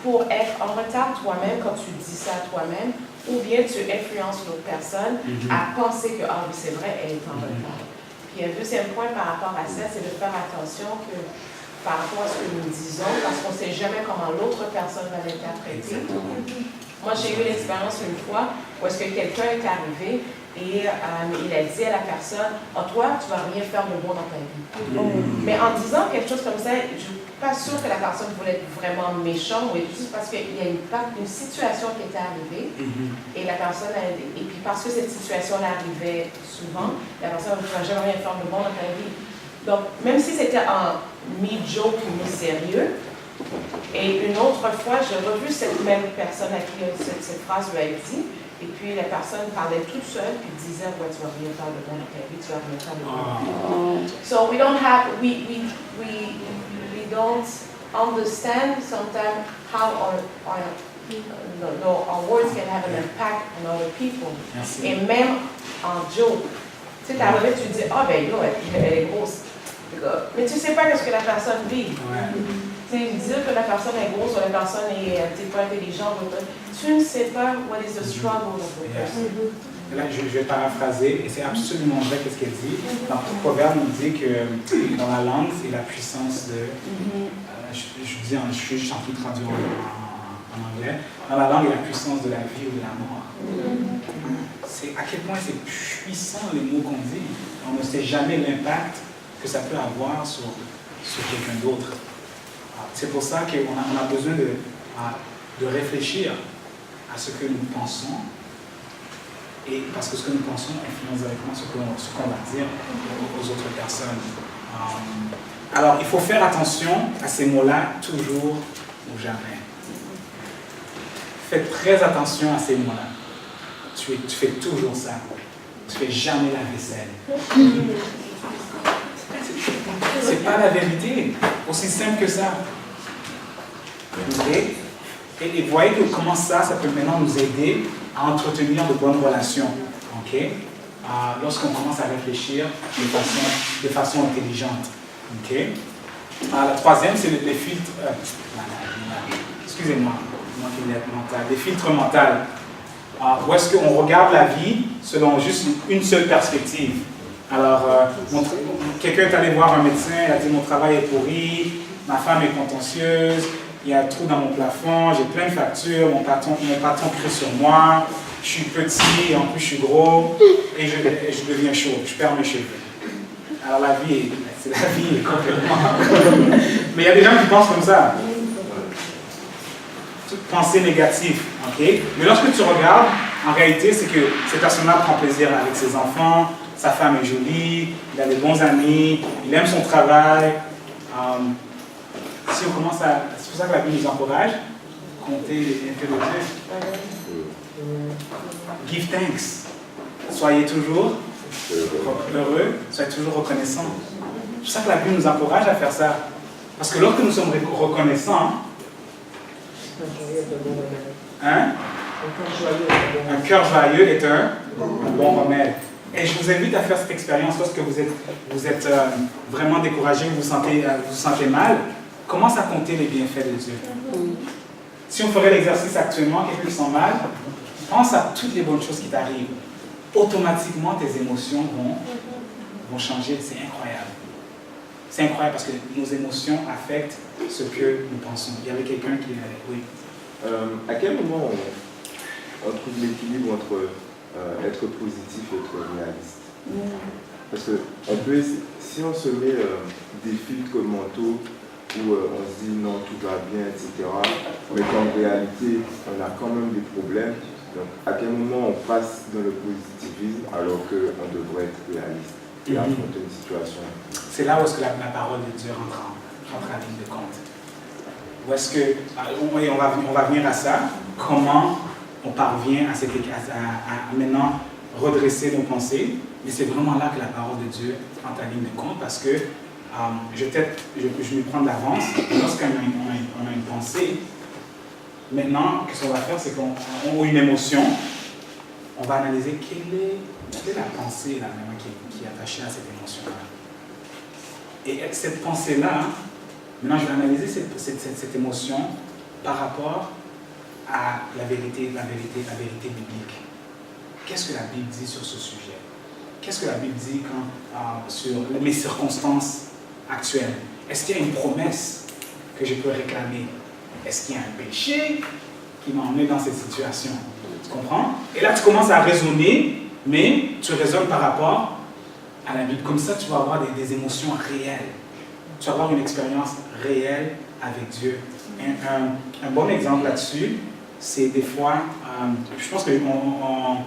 pour être en retard toi-même quand tu dis ça toi-même, ou bien tu influences l'autre personne à penser que oui, c'est vrai, elle est en retard. Puis un deuxième point par rapport à ça, c'est de faire attention que par rapport à ce que nous disons, parce qu'on ne sait jamais comment l'autre personne va l'interpréter. Moi, j'ai eu l'expérience une fois où est-ce que quelqu'un est arrivé et il a dit à la personne, toi, tu ne vas rien faire de bon dans ta vie. Mais en disant quelque chose comme ça, je ne suis pas sûre que la personne voulait être vraiment méchante, ou juste parce qu'il y a une situation qui était arrivée et la personne et puis parce que cette situation-là arrivait souvent, la personne ne va jamais rien faire de bon dans ta vie. Donc, même si c'était un mi-joke ou mi-sérieux, et une autre fois, j'ai revu cette même personne à qui cette phrase lui a été dit, et puis la personne parlait toute seule, puis disait, tu vas rien faire de bon dans ta vie, tu vas rien faire de bon. So we don't understand sometimes how our words can have an impact on other people. Et même en joke. Tu sais, t'arrives, tu dis, ben là, elle est grosse. Mais tu ne sais pas ce que la personne vit. Dire que la personne est grosse ou la personne est pas intelligente, tu ne sais pas what is the struggle of the person. Là, je vais paraphraser, et c'est absolument vrai ce qu'elle dit. Dans le proverbe, on dit que dans la langue, c'est la puissance de... je suis juste en train de traduire en anglais. Dans la langue, il y a la puissance de la vie ou de la mort. C'est à quel point c'est puissant les mots qu'on dit. On ne sait jamais l'impact que ça peut avoir sur quelqu'un d'autre. C'est pour ça qu'on a besoin de réfléchir à ce que nous pensons, et parce que ce que nous pensons influence directement ce qu'on va dire aux autres personnes. Alors, il faut faire attention à ces mots-là, toujours ou jamais. Faites très attention à ces mots-là. Tu fais toujours ça. Tu ne fais jamais la vaisselle. C'est pas la vérité. Aussi simple que ça. Okay? Et voyez que comment ça peut maintenant nous aider à entretenir de bonnes relations. Okay? Lorsqu'on commence à réfléchir de façon intelligente. Okay? La troisième, c'est les filtres. Excusez-moi, les filtres mentaux. Où est-ce qu'on regarde la vie selon juste une seule perspective. Alors, quelqu'un est allé voir un médecin, il a dit mon travail est pourri, ma femme est contentieuse, il y a un trou dans mon plafond, j'ai plein de factures, mon patron crie sur moi, je suis petit et en plus je suis gros et je deviens chauve, je perds mes cheveux. Alors la vie, c'est la vie complètement. Mais il y a des gens qui pensent comme ça. Toute pensée négative, ok? Mais lorsque tu regardes, en réalité, c'est que cette personne-là prend plaisir avec ses enfants, sa femme est jolie, il a des bons amis, il aime son travail. Si on commence à... C'est pour ça que la Bible nous encourage, compter les bienfaits de Dieu. Give thanks. Soyez toujours heureux, soyez toujours reconnaissants. C'est pour ça que la Bible nous encourage à faire ça. Parce que lorsque nous sommes reconnaissants, hein? Un cœur joyeux est un bon remède. Et je vous invite à faire cette expérience lorsque vous êtes vraiment découragé, vous vous sentez mal. Commence à compter les bienfaits de Dieu. Si on ferait l'exercice actuellement, quelqu'un qui sent mal, pense à toutes les bonnes choses qui t'arrivent. Automatiquement, tes émotions vont changer. C'est incroyable. C'est incroyable parce que nos émotions affectent ce que nous pensons. Il y avait quelqu'un qui... Oui. À quel moment on trouve l'équilibre entre être positif et être réaliste? Parce que si on se met des filtres mentaux où on se dit non, tout va bien, etc., mais qu'en réalité, on a quand même des problèmes, donc à quel moment on passe dans le positivisme alors qu'on devrait être réaliste et affronter une situation? C'est là où est-ce que la parole de Dieu rentre en ligne de compte. Où est-ce que, on va venir à ça, comment on parvient à maintenant redresser nos pensées, mais c'est vraiment là que la parole de Dieu entre en ligne de compte parce que je me prends de l'avance. Lorsqu'on a une pensée, maintenant, ce qu'on va faire, c'est qu'on a une émotion, on va analyser quelle est la pensée là, qui est attachée à cette émotion-là. Et cette pensée-là, maintenant, je vais analyser cette émotion par rapport à la vérité biblique. Qu'est-ce que la Bible dit sur ce sujet? Qu'est-ce que la Bible dit sur mes circonstances actuelles? Est-ce qu'il y a une promesse que je peux réclamer? Est-ce qu'il y a un péché qui m'a emmené dans cette situation? Tu comprends? Et là, tu commences à raisonner, mais tu raisonnes par rapport à la Bible. Comme ça, tu vas avoir des émotions réelles. Tu vas avoir une expérience réelle avec Dieu. Un bon exemple là-dessus, c'est des fois, je pense qu'on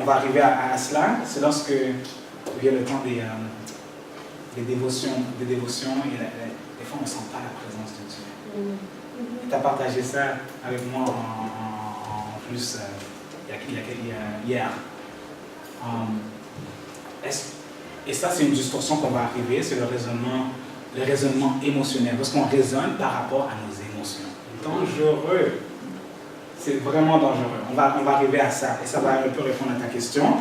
va arriver à cela, c'est lorsque vient le temps des dévotions, et des fois on ne sent pas la présence de Dieu. Tu as partagé ça avec moi en plus hier. Et ça, c'est une distorsion qu'on va arriver, c'est le raisonnement émotionnel, parce qu'on raisonne par rapport à nos émotions. Dangereux. C'est vraiment dangereux. On va arriver à ça, et ça va un peu répondre à ta question.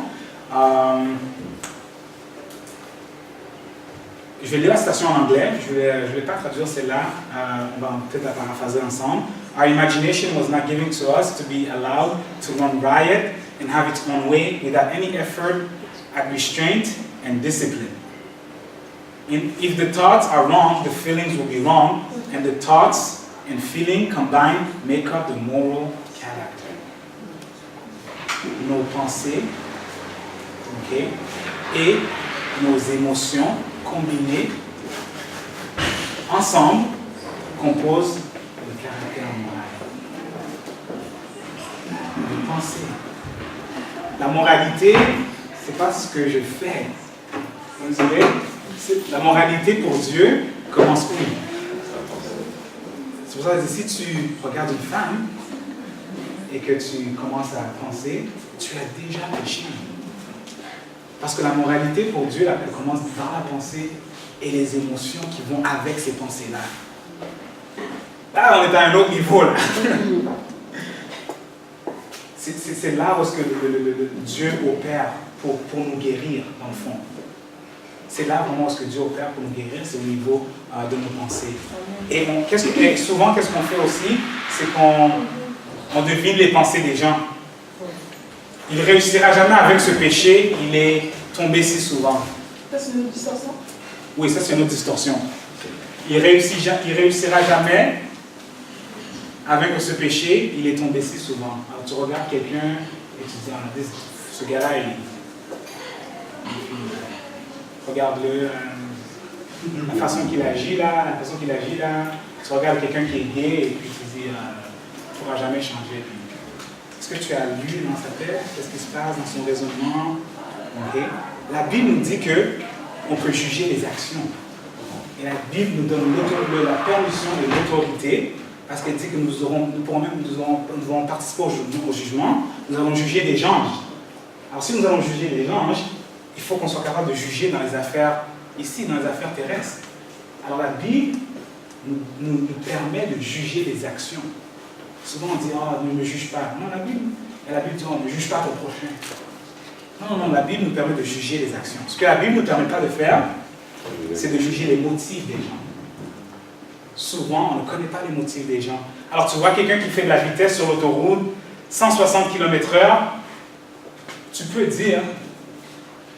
Je vais lire la citation en anglais, je vais pas traduire celle-là, on va peut-être la paraphraser ensemble. Our imagination was not given to us to be allowed to run riot and have its own way without any effort at restraint and discipline. If the thoughts are wrong, the feelings will be wrong, and the thoughts and feeling combined make up the moral character. Nos pensées, okay, et nos émotions combinées ensemble composent le caractère moral. Nos pensées. La moralité, c'est pas ce que je fais. Vous savez, la moralité pour Dieu commence où? C'est pour ça que si tu regardes une femme et que tu commences à penser, tu as déjà péché. Parce que la moralité pour Dieu, elle commence dans la pensée et les émotions qui vont avec ces pensées-là. Là, on est à un autre niveau. Là. C'est là où est-ce que Dieu opère pour nous guérir, dans le fond. C'est là vraiment ce que Dieu opère pour nous guérir, c'est au niveau de nos pensées. Et souvent, qu'est-ce qu'on fait aussi? C'est qu'on devine les pensées des gens. Il ne réussira jamais avec ce péché, il est tombé si souvent. Ça, c'est une distorsion? Oui, ça, c'est une autre distorsion. Il réussira jamais avec ce péché, il est tombé si souvent. Alors, tu regardes quelqu'un et tu te dis, ce gars-là, regarde-le, la façon qu'il agit là, tu regardes quelqu'un qui est gay et puis tu dis, il ne pourra jamais changer. Est-ce que tu as lu dans sa tête? Qu'est-ce qui se passe dans son raisonnement? Okay. La Bible nous dit qu'on peut juger les actions. Et la Bible nous donne la permission et l'autorité, parce qu'elle dit que nous devons participer au jugement, nous allons juger des anges. Alors si nous allons juger les anges, il faut qu'on soit capable de juger dans les affaires, ici, dans les affaires terrestres. Alors la Bible nous permet de juger les actions. Souvent on dit, ne me juge pas. Non, la Bible dit, ne juge pas ton prochain. Non, la Bible nous permet de juger les actions. Ce que la Bible ne nous permet pas de faire, c'est de juger les motifs des gens. Souvent, on ne connaît pas les motifs des gens. Alors, tu vois quelqu'un qui fait de la vitesse sur l'autoroute, 160 km/h, tu peux dire,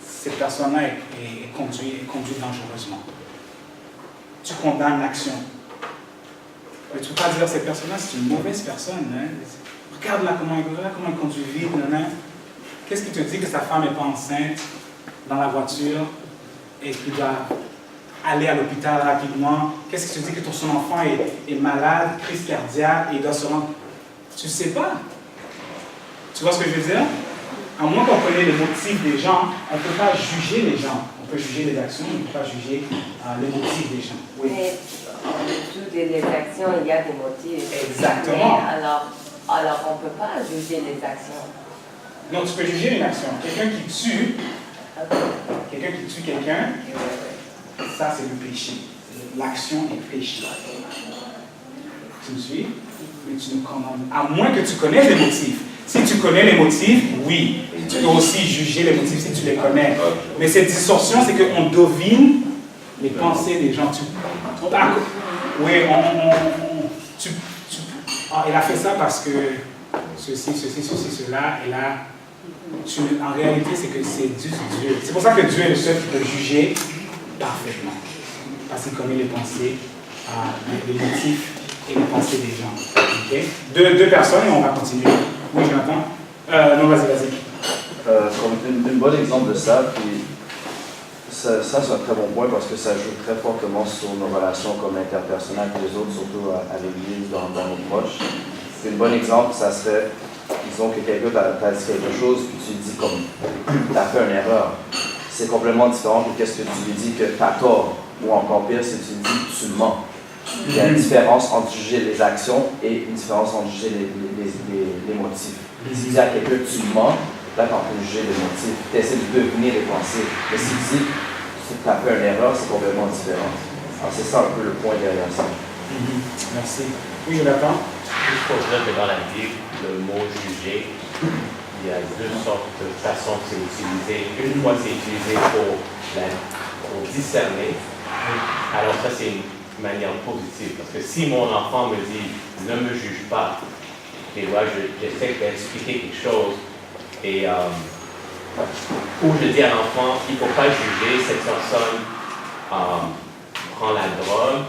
cette personne-là est conduit dangereusement. Tu condamnes l'action. Mais tu ne peux pas dire, cette personne-là, c'est une mauvaise personne. Hein? Regarde-la comment elle conduit vite. Qu'est-ce qui te dit que sa femme n'est pas enceinte dans la voiture et qu'il doit aller à l'hôpital rapidement? Qu'est-ce qui te dit que son enfant est malade, crise cardiaque et il doit se rendre? Tu ne sais pas. Tu vois ce que je veux dire? À moins qu'on connaisse les motifs des gens, on ne peut pas juger les gens. On peut juger les actions, on ne peut pas juger les motifs des gens. Oui. Mais en dessous des actions, il y a des motifs. Exactement. Mais alors on ne peut pas juger les actions. Non, tu peux juger une action. Quelqu'un qui tue, quelqu'un, ça c'est le péché. L'action est péché. Tu me suis? Mais tu nous condamnes. À moins que tu connaisses les motifs. Si tu connais les motifs, oui. Tu peux aussi juger les motifs si tu les connais. Mais cette distorsion, c'est qu'on devine les pensées des gens. Il a fait ça parce que ceci, cela, et là, en réalité, c'est que c'est Dieu. C'est pour ça que Dieu est le seul qui peut juger parfaitement. Parce qu'il connaît les pensées, les motifs et les pensées des gens. Okay? Deux personnes et on va continuer. Oui, Jonathan? Non, vas-y. Comme une bonne exemple de ça, puis ça c'est un très bon point parce que ça joue très fortement sur nos relations comme interpersonnelles avec les autres, surtout à l'église, dans nos proches. Un bon exemple, ça serait, disons que quelqu'un t'a dit quelque chose, puis tu lui dis comme, t'as fait une erreur. C'est complètement différent que qu'est-ce que tu lui dis que t'as tort, ou encore pire, c'est que tu lui dis que tu mens. Il y a une différence entre juger les actions et une différence entre juger les motifs. Si tu dis à quelqu'un que tu mens, là, tu peux juger les motifs. Tu essaies de deviner les pensées. Mais si tu dis que tu as fait une erreur, c'est complètement différent. Alors, c'est ça un peu le point derrière ça. Merci. Oui, Jonathan? Il faut dire que dans la Bible, le mot juger, il y a deux sortes de façons que c'est utilisé. Une fois, c'est utilisé pour discerner. Alors, ça, c'est une manière positive. Parce que si mon enfant me dit « ne me juge pas », et moi, j'essaie d'expliquer quelque chose, et où je dis à l'enfant « il ne faut pas juger, cette personne prend la drogue »,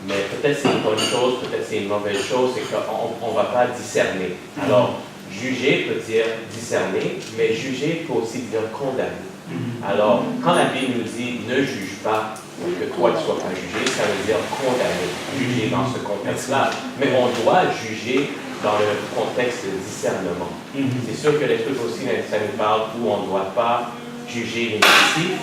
mais peut-être c'est une bonne chose, peut-être c'est une mauvaise chose, c'est qu'on ne va pas discerner. Alors, juger peut dire discerner, mais juger peut aussi dire condamner. Alors, quand la Bible nous dit « ne juge pas », que toi tu ne sois pas jugé, ça veut dire condamner, juger dans ce contexte-là. Mais on doit juger dans le contexte de discernement. C'est sûr que l'Esprit aussi, ça nous parle où on ne doit pas juger les motifs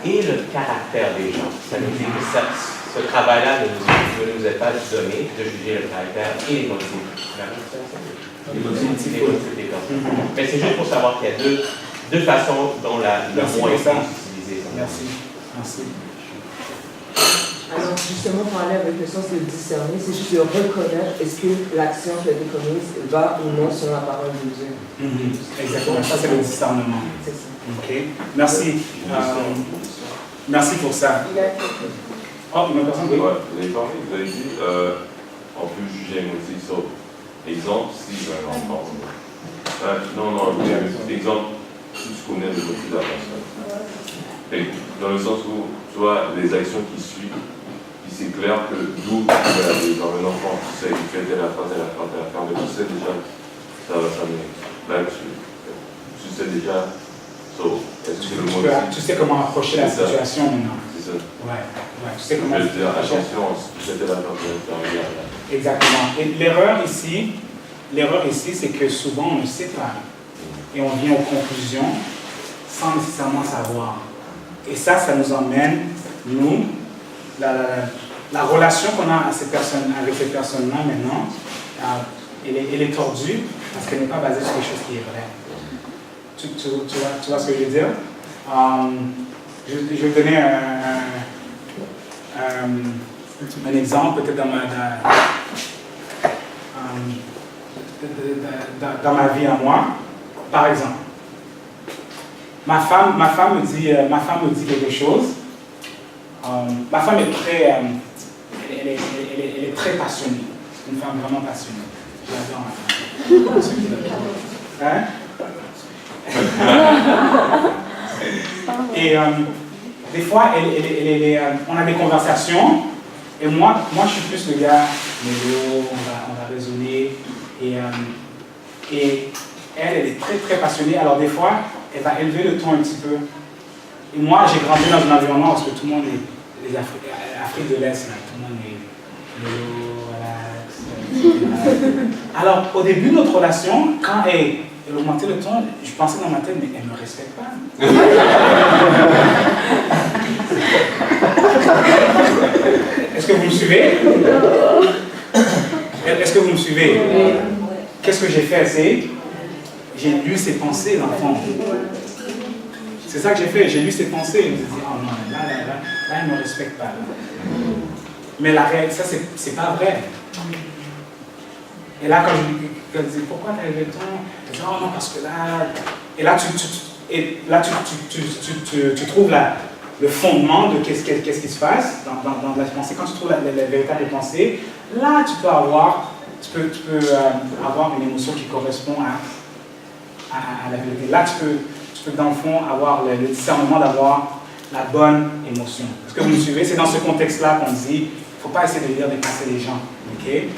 et le caractère des gens. Ça nous dit que ce travail-là ne nous est pas donné de juger le caractère et les motifs. Les motifs des personnes. Mais c'est juste pour savoir qu'il y a deux façons dont le mot est utilisé. Merci. Alors justement, pour aller avec le sens de discerner, c'est juste de reconnaître est-ce que l'action qui a été commise va ou non selon la parole de Dieu. Exactement, ça c'est le discernement. C'est ça. Ok, merci. Merci pour ça. Oh, une autre personne? Oui. Ouais, vous avez dit, on peut juger les motifs sur exemple, si j'ai un enfant. Non, exemple, si tu connais le motif de la personne. Et dans le sens où, tu vois, les actions qui suivent, c'est clair que d'où tu vas aller dans un enfant, tu sais, il fait telle affaire, mais tu sais déjà, ça va s'amener. Là, tu sais déjà So, est-ce que le mot... Tu sais comment approcher la situation maintenant. C'est ça. Ouais, tu sais comment... Je veux dire, attention, c'était la personne intermédiaire. Exactement. Et l'erreur ici, c'est que souvent on ne sait pas. Et on vient aux conclusions sans nécessairement savoir. Et ça nous emmène, nous, la relation qu'on a avec ces personnes-là maintenant, elle est tordue parce qu'elle n'est pas basée sur quelque chose qui est vrai. Tu vois ce que je veux dire? Je vais donner un exemple, peut-être dans ma vie à moi. Par exemple, ma femme me dit quelque chose. Ma femme est très, elle est très passionnée. C'est une femme vraiment passionnée. J'adore ma femme. Hein? Et des fois, on a des conversations. Et moi, je suis plus le gars, on va raisonner. Et elle est très très passionnée. Alors des fois, elle va élever le ton un petit peu. Et moi, j'ai grandi dans un environnement parce que tout le monde est Afrique de l'Est, là. Tout le monde est relax. Alors au début de notre relation, quand elle augmentait le ton, je pensais dans ma tête, mais elle ne me respecte pas. Est-ce que vous me suivez? Est-ce que vous me suivez? Qu'est-ce que j'ai fait? J'ai lu ses pensées, l'enfant. C'est ça que j'ai fait. J'ai lu ses pensées. Je me suis dit, oh non, là, elle ne me respecte pas. Là. Mais la réalité, ça, c'est pas vrai. Et là, quand je lui dis, pourquoi tu as élevé le ton? Elle dit, oh non, parce que là... Et là, tu trouves le fondement de qu'est-ce qui se passe dans la pensée. Quand tu trouves la véritable pensée, là, tu peux avoir une émotion qui correspond à la vérité. Là, tu peux dans le fond avoir le discernement d'avoir la bonne émotion. Est-ce que vous me suivez? C'est dans ce contexte-là qu'on dit, il ne faut pas essayer de lire des pensées des gens. Okay?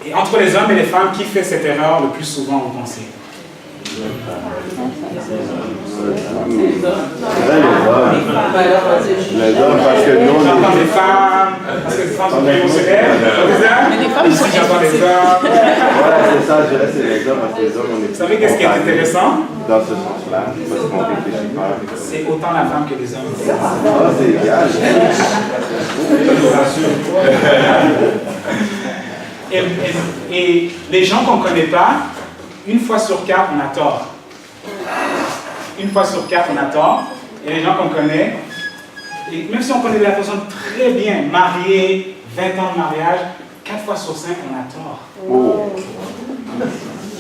Et entre les hommes et les femmes, qui fait cette erreur le plus souvent, vous pensez? Les hommes, parce que nous... J'entends les femmes, parce que les femmes sont plus émotionnelles. Mais les femmes sont j'entends les hommes. Voilà, c'est ça, je dirais c'est les hommes, parce que les hommes, on est... Vous savez qu'est-ce qui est intéressant? Dans ce sens-là, parce qu'on réfléchit pas. C'est autant la femme que les hommes. Ah, c'est égal. Je vous rassure. Et les gens qu'on ne connaît pas, une fois sur quatre, on a tort. Une fois sur quatre, on a tort. Et les gens qu'on connaît, et même si on connaît la personne très bien, mariée, 20 ans de mariage, 4 fois sur 5, on a tort. Oh.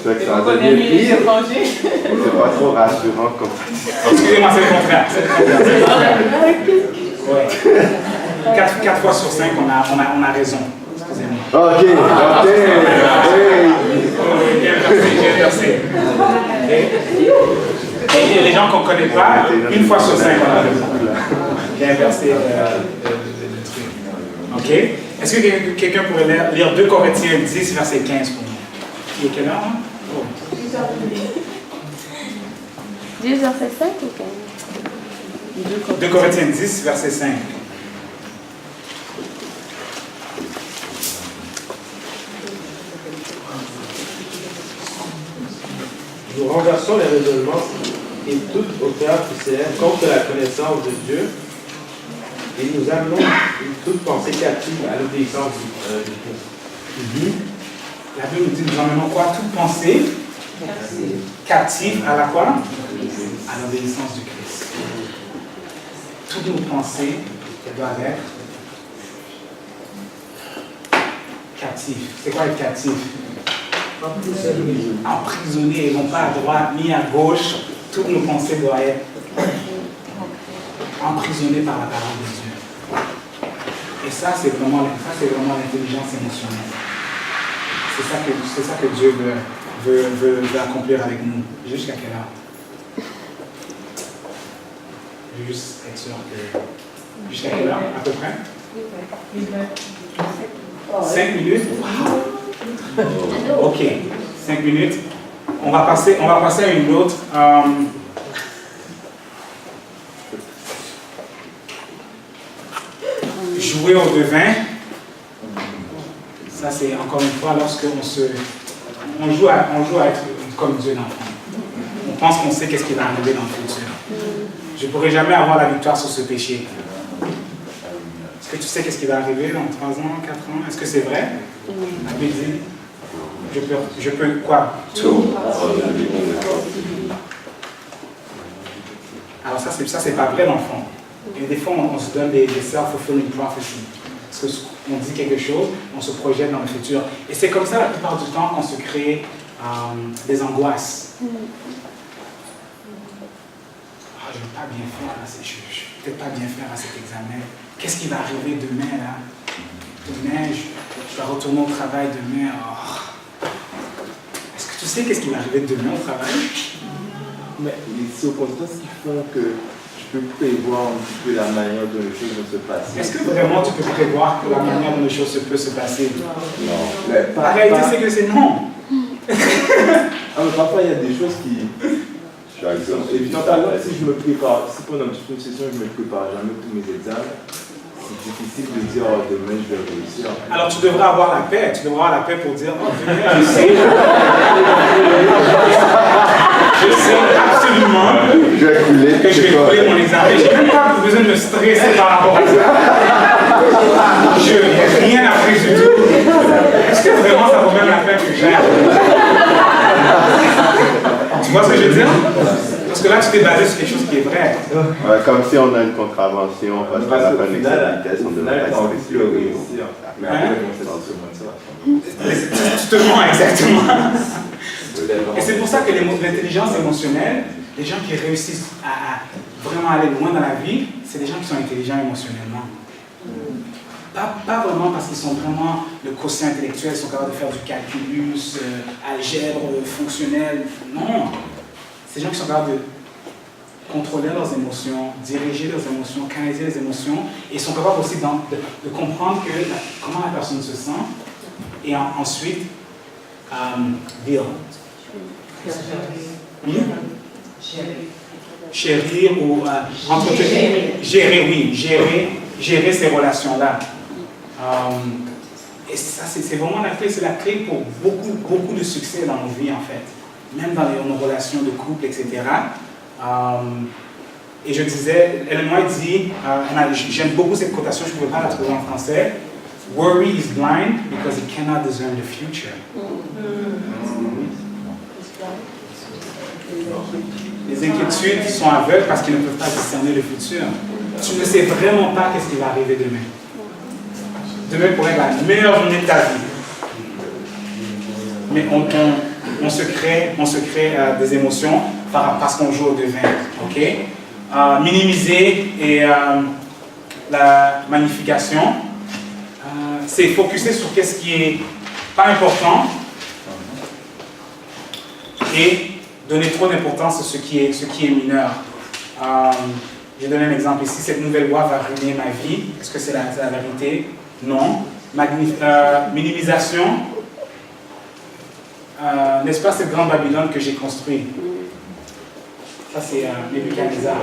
C'est que ça devient pire. C'est pas trop rassurant comme ça. Excusez-moi, c'est le contraire. Ouais. 4 fois sur 5, on a raison. Excusez-moi. Ok. J'ai inversé. Et les gens qu'on ne connaît pas, une fois sur 5, on a raison. J'ai inversé le truc. Ok? Est-ce que quelqu'un pourrait lire 2 Corinthiens 10, verset 15 pour nous? Il est quelle heure? 10, verset 5 ou 15? 2 Corinthiens 10, verset 5. Nous renversons les raisonnements et toute hauteur qui s'élève contre la connaissance de Dieu et nous amenons toute pensée captive à l'obéissance du Christ. La Bible nous dit, nous emmenons quoi? Toute pensée captive à la quoi? À l'obéissance du Christ. Toutes nos pensées, elles doivent être captives. C'est quoi être captif? Emprisonnés, et non pas à droite ni à gauche. Toutes nos pensées doivent être emprisonnées par la parole de Dieu. Et ça, c'est vraiment l'intelligence émotionnelle. C'est ça que Dieu veut accomplir avec nous. Jusqu'à quelle heure? Juste être sûr que... Jusqu'à quelle heure, à peu près? 5 minutes? Ok, 5 minutes. On va passer à une autre. jouer au devin, ça c'est encore une fois lorsque on joue à être comme Dieu dans le fond. On pense qu'on sait qu'est-ce qui va arriver dans le futur. Je ne pourrai jamais avoir la victoire sur ce péché. Est-ce que tu sais qu'est-ce qui va arriver dans 3 ans, 4 ans? Est-ce que c'est vrai? La Bible dit, je peux quoi? Tout. Alors ça c'est pas vrai dans le fond. Et des fois on se donne des self-fulfilling prophecies. Parce qu'on dit quelque chose, on se projette dans le futur. Et c'est comme ça la plupart du temps qu'on se crée des angoisses. Je ne vais pas bien faire, je ne vais peut-être pas bien faire à cet examen. Qu'est-ce qui va arriver demain là? Demain, je dois retourner au travail demain. Oh. Est-ce que tu sais qu'est-ce qui va arriver demain au travail? Mais les circonstances qui font que je peux prévoir un petit peu la manière dont les choses vont se passer. Est-ce que vraiment tu peux prévoir la manière dont les choses peuvent se passer? Non. La réalité c'est que c'est non. Mais parfois il y a des choses qui... Évidemment, si je me prépare, si pendant une session je ne me prépare jamais tous mes examens, c'est difficile de dire demain je vais réussir. Alors tu devrais avoir la paix. Tu devrais avoir la paix pour dire demain je sais. Je sais absolument que je vais couler mon examen. Je n'ai même pas besoin de me stresser par rapport à ça. Je n'ai rien appris du tout. Est-ce que vraiment ça vaut même la peine que j'aille? Tu vois ce que je veux dire? Parce que là, tu t'es basé sur quelque chose qui est vrai. Ouais, comme si on a une contravention parce qu'on n'a pas une excès de vitesse, on devrait pas se réussir. Mais après, tu te mens exactement. Et c'est pour ça que l'intelligence émotionnelle, les gens qui réussissent à vraiment aller loin dans la vie, c'est des gens qui sont intelligents émotionnellement. Pas vraiment parce qu'ils sont vraiment le quotient intellectuel, ils sont capables de faire du calculus, algèbre, fonctionnel. Non. C'est des gens qui sont capables de contrôler leurs émotions, diriger leurs émotions, canaliser les émotions, et ils sont capables aussi de comprendre comment la personne se sent, et ensuite, deal. Chérir ou entretenir. Gérer ces relations-là. Et ça, c'est vraiment la clé. C'est la clé pour beaucoup de succès dans nos vies, en fait. Même dans nos relations de couple, etc. Et je disais, Ellen White dit, j'aime beaucoup cette cotation, je ne pouvais pas la trouver en français. Worry is blind because it cannot discern the future. Les inquiétudes sont aveugles parce qu'ils ne peuvent pas discerner le futur. Tu ne sais vraiment pas qu'est-ce qui va arriver demain. Demain pourrait être la meilleure journée de ta vie. Mais on se crée des émotions parce qu'on joue au devin. Okay? Minimiser et la magnification, c'est focuser sur ce qui est pas important et donner trop d'importance à ce qui est mineur. J'ai donné un exemple ici, cette nouvelle loi va ruiner ma vie. Est-ce que c'est la vérité? Non. Minimisation. N'est-ce pas cette grande Babylone que j'ai construite? Ça, c'est Nebuchadnezzar.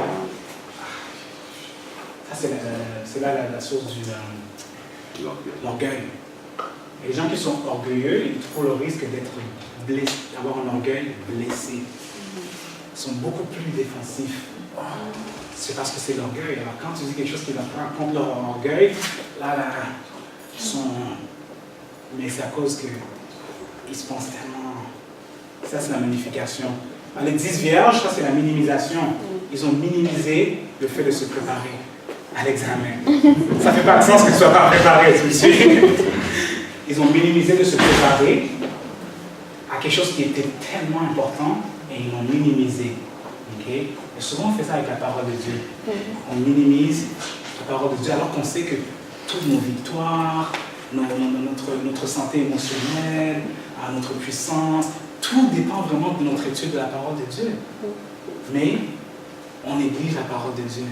Ça, c'est là la source du l'orgueil. Et les gens qui sont orgueilleux, ils trouvent le risque d'être blessés, d'avoir un orgueil blessé. Ils sont beaucoup plus défensifs. C'est parce que c'est l'orgueil. Alors quand tu dis quelque chose qui va pas contre leur orgueil, là, ils sont... Mais c'est à cause qu'ils se pensent tellement... Ça, c'est la magnification. Les 10 vierges, ça, c'est la minimisation. Ils ont minimisé le fait de se préparer à l'examen. Ça fait pas de sens que tu ne sois pas préparé, tu me suis. Ils ont minimisé de se préparer à quelque chose qui était tellement important et ils l'ont minimisé. Okay? Et souvent, on fait ça avec la parole de Dieu. On minimise la parole de Dieu alors qu'on sait que toutes nos victoires, notre santé émotionnelle, notre puissance, tout dépend vraiment de notre étude de la parole de Dieu. Mais on néglige la parole de Dieu.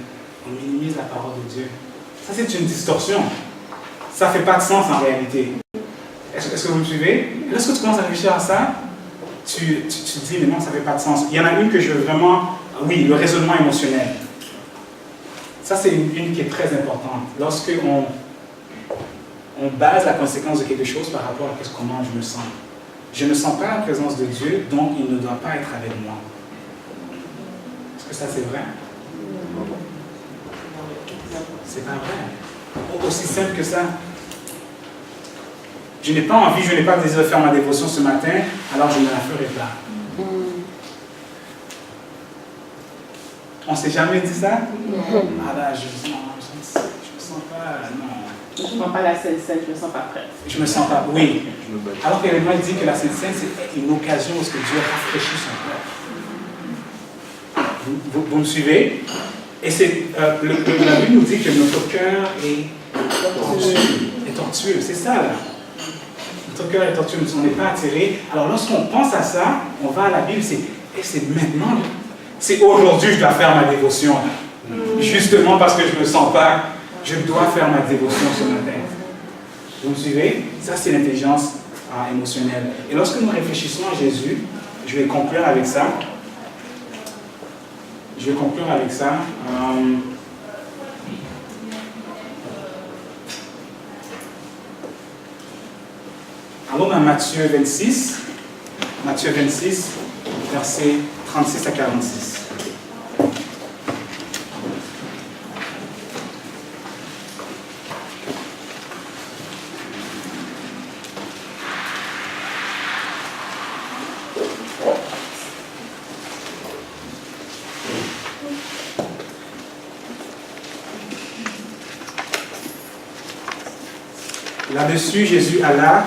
On minimise la parole de Dieu. Ça, c'est une distorsion. Ça ne fait pas de sens en réalité. Est-ce que vous me suivez? Et lorsque tu commences à réfléchir à ça, tu te dis, mais non, ça ne fait pas de sens. Il y en a une que je veux vraiment... Oui, le raisonnement émotionnel. Ça, c'est une qui est très importante. Lorsque on base la conséquence de quelque chose par rapport à comment je me sens. Je ne sens pas la présence de Dieu, donc il ne doit pas être avec moi. Est-ce que ça c'est vrai? C'est pas vrai. Aussi simple que ça. Je n'ai pas envie, je n'ai pas le désir de faire ma dévotion ce matin, alors je ne la ferai pas. On ne s'est jamais dit ça? Ah là, je me sens pas, non. Je ne sens pas la Sainte Seine, je ne me sens pas prête. Je me sens pas, oui. Alors que l'élément dit que la Sainte Seine, c'est une occasion où Dieu rafraîchit son cœur. Vous me suivez? Et c'est, la Bible nous dit que notre cœur est tortueux. C'est ça, là. Notre cœur est tortueux, on n'est pas attiré. Alors, lorsqu'on pense à ça, on va à la Bible, c'est maintenant. C'est aujourd'hui que je dois faire ma dévotion. Justement parce que je ne me sens pas, je dois faire ma dévotion ce matin. Vous me suivez? Ça, c'est l'intelligence émotionnelle. Et lorsque nous réfléchissons à Jésus, je vais conclure avec ça. Allons dans Matthieu 26, versets 36 à 46. Là-dessus, Jésus alla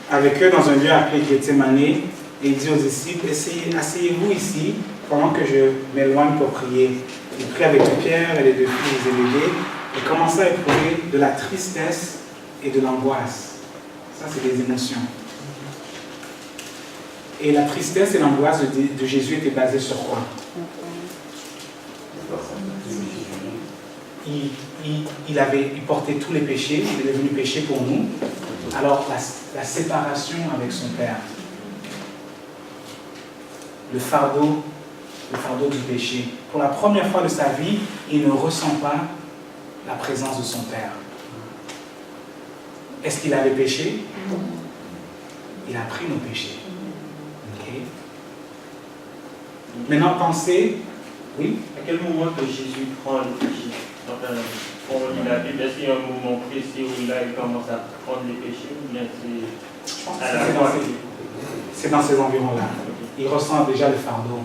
avec eux dans un lieu appelé Gethsémane et il dit aux disciples, asseyez-vous ici pendant que je m'éloigne pour prier. Il prit avec Pierre et les deux filles des Zébédée et commença à éprouver de la tristesse et de l'angoisse. Ça, c'est des émotions. Et la tristesse et l'angoisse de Jésus étaient basées sur quoi? Il portait tous les péchés, il est devenu péché pour nous. Alors, la séparation avec son Père, le fardeau du péché. Pour la première fois de sa vie, il ne ressent pas la présence de son Père. Est-ce qu'il avait péché? Il a pris nos péchés. Okay. Maintenant, pensez, oui? À quel moment que Jésus prend le péché? Enfin, on lit la Bible, est-ce qu'il y a un moment précis où là il commence à prendre les péchés ou bien c'est dans ces environs-là. Il ressent déjà le fardeau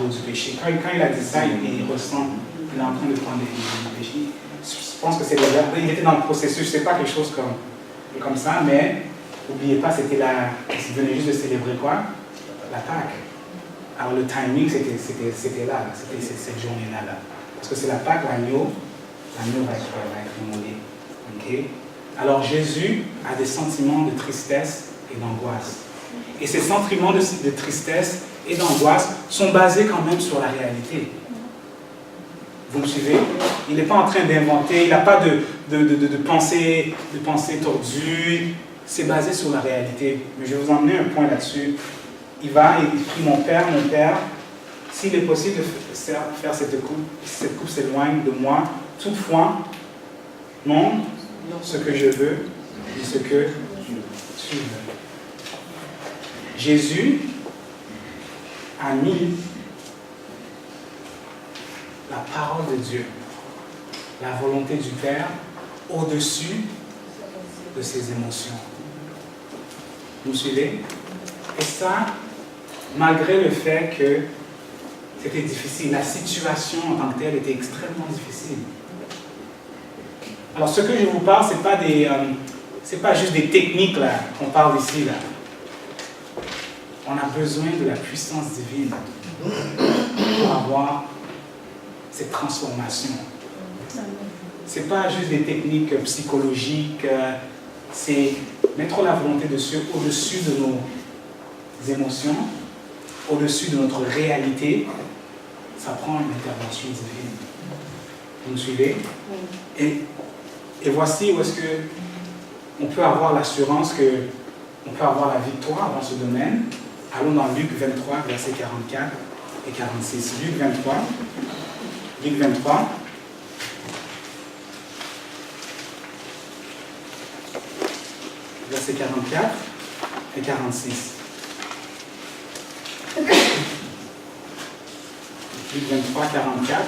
du péché. Quand il a dit ça, il ressent, il est en train de prendre les péchés. Je pense que c'est déjà, il était dans le processus, c'est pas quelque chose comme ça, mais n'oubliez pas, il venait juste de célébrer quoi? La Pâque. Alors le timing, c'était là, c'était cette journée-là. Là. Parce que c'est la Pâque, l'agneau va être immolé. Okay? Alors Jésus a des sentiments de tristesse et d'angoisse. Et ces sentiments de tristesse et d'angoisse sont basés quand même sur la réalité. Vous me suivez? Il n'est pas en train d'inventer, il n'a pas de pensée tordue. C'est basé sur la réalité. Mais je vais vous emmener un point là-dessus. Il prie mon Père, s'il est possible de faire cette coupe s'éloigne de moi. Toutefois, non ce que je veux, mais ce que tu veux. Jésus a mis la parole de Dieu, la volonté du Père, au-dessus de ses émotions. Vous me suivez? Et ça, malgré le fait que c'était difficile, la situation en tant que telle était extrêmement difficile. Alors, ce que je vous parle, c'est pas juste des techniques là qu'on parle ici là. On a besoin de la puissance divine pour avoir cette transformation. C'est pas juste des techniques psychologiques, c'est mettre la volonté de Dieu au-dessus de nos émotions, au-dessus de notre réalité. Ça prend une intervention divine. Vous me suivez? Et voici où est-ce que on peut avoir l'assurance qu'on peut avoir la victoire dans ce domaine. Allons dans Luc 23, versets 44 et 46. Luc 23. versets 44 et 46. Luc 23, 44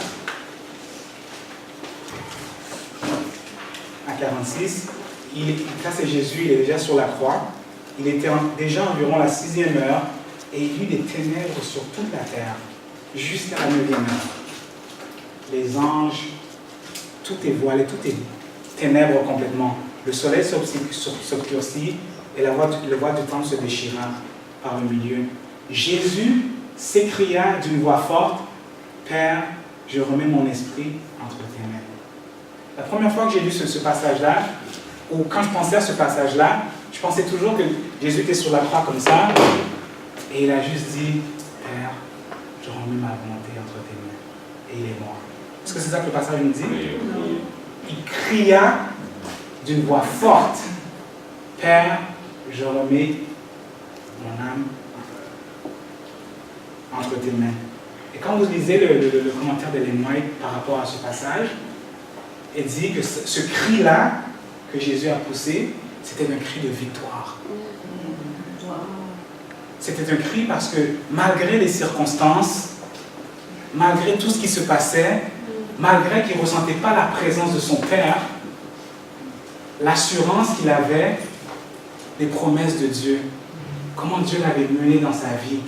à 46. Là, c'est Jésus, il est déjà sur la croix. Il était déjà environ la 6e heure et il y eut des ténèbres sur toute la terre, jusqu'à la 9e heure. Les anges, tout est voilé, tout est ténèbres complètement. Le soleil s'obscurcit et le voile du temple se déchira par le milieu. Jésus s'écria d'une voix forte, « Père, je remets mon esprit entre tes mains. » La première fois que j'ai lu ce passage-là, ou quand je pensais à ce passage-là, je pensais toujours que Jésus était sur la croix comme ça, et il a juste dit, « Père, je remets ma volonté entre tes mains. » Et il est mort. Est-ce que c'est ça que le passage nous dit? Il cria d'une voix forte, « Père, je remets mon âme entre tes mains. » Et quand vous lisez le commentaire d'Ellen White par rapport à ce passage, elle dit que ce cri-là que Jésus a poussé, c'était un cri de victoire. C'était un cri parce que malgré les circonstances, malgré tout ce qui se passait, malgré qu'il ne ressentait pas la présence de son Père, l'assurance qu'il avait des promesses de Dieu, comment Dieu l'avait mené dans sa vie,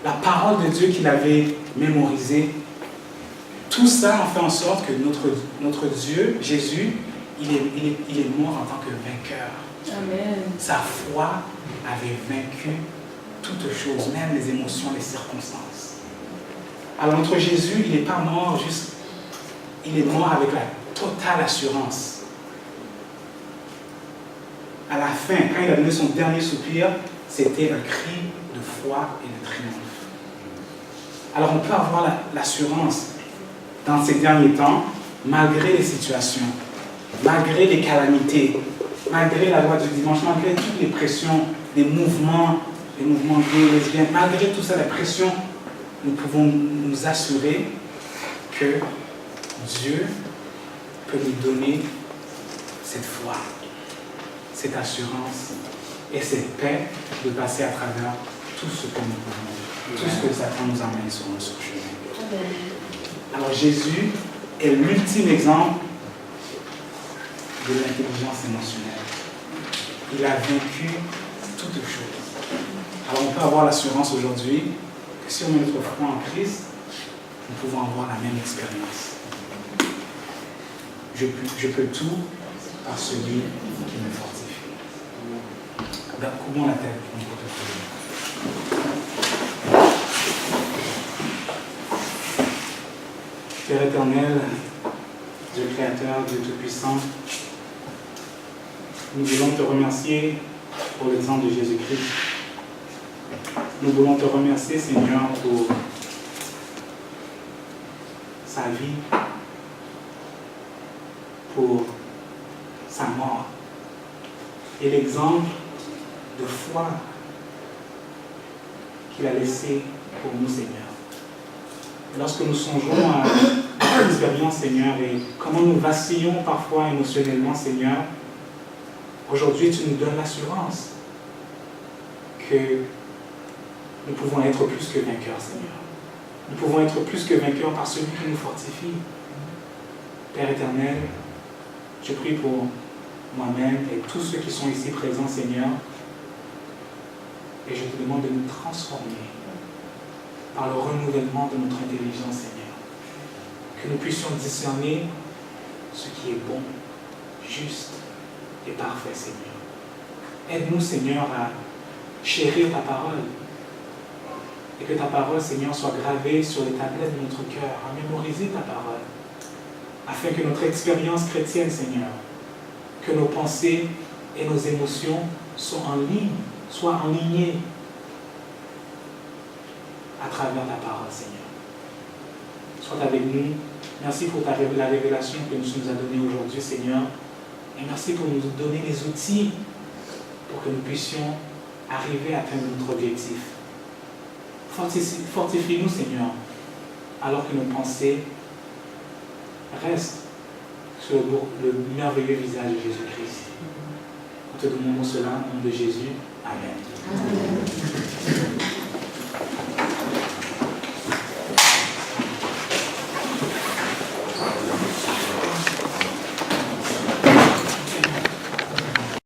la parole de Dieu qu'il avait mémorisée, tout ça a fait en sorte que notre Dieu, Jésus, il est mort en tant que vainqueur. Amen. Sa foi avait vaincu toutes choses, même les émotions, les circonstances. Alors notre Jésus, il n'est pas mort juste, il est mort avec la totale assurance. À la fin, quand il a donné son dernier soupir, c'était un cri de foi et de triomphe. Alors on peut avoir l'assurance dans ces derniers temps, malgré les situations, malgré les calamités, malgré la loi du dimanche, malgré toutes les pressions, les mouvements gays, lesbiennes, malgré tout ça, la pression, nous pouvons nous assurer que Dieu peut nous donner cette foi, cette assurance et cette paix de passer à travers tout ce que nous pouvons, tout ce que Satan nous amène sur notre chemin. Alors Jésus est l'ultime exemple de l'intelligence émotionnelle. Il a vaincu toutes choses. Alors on peut avoir l'assurance aujourd'hui que si on met notre foi en Christ, nous pouvons avoir la même expérience. Je peux tout par celui qui me fortifie. Courbons la tête pour notre prière. Père éternel, Dieu créateur, Dieu tout-puissant, nous voulons te remercier pour l'exemple de Jésus-Christ. Nous voulons te remercier, Seigneur, pour sa vie, pour sa mort et l'exemple de foi qu'il a laissé pour nous, Seigneur. Lorsque nous songeons à notre expérience, Seigneur, et comment nous vacillons parfois émotionnellement, Seigneur, aujourd'hui, tu nous donnes l'assurance que nous pouvons être plus que vainqueurs, Seigneur. Nous pouvons être plus que vainqueurs par celui qui nous fortifie. Père éternel, je prie pour moi-même et tous ceux qui sont ici présents, Seigneur, et je te demande de nous transformer par le renouvellement de notre intelligence, Seigneur. Que nous puissions discerner ce qui est bon, juste et parfait, Seigneur. Aide-nous, Seigneur, à chérir ta parole et que ta parole, Seigneur, soit gravée sur les tablettes de notre cœur, à mémoriser ta parole, afin que notre expérience chrétienne, Seigneur, que nos pensées et nos émotions soient enlignées à travers ta parole, Seigneur. Sois avec nous. Merci pour la révélation que tu nous as donnée aujourd'hui, Seigneur. Et merci pour nous donner les outils pour que nous puissions arriver à atteindre notre objectif. Fortifie-nous, Seigneur, alors que nos pensées restent sur le merveilleux visage de Jésus-Christ. Nous te demandons cela au nom de Jésus. Amen.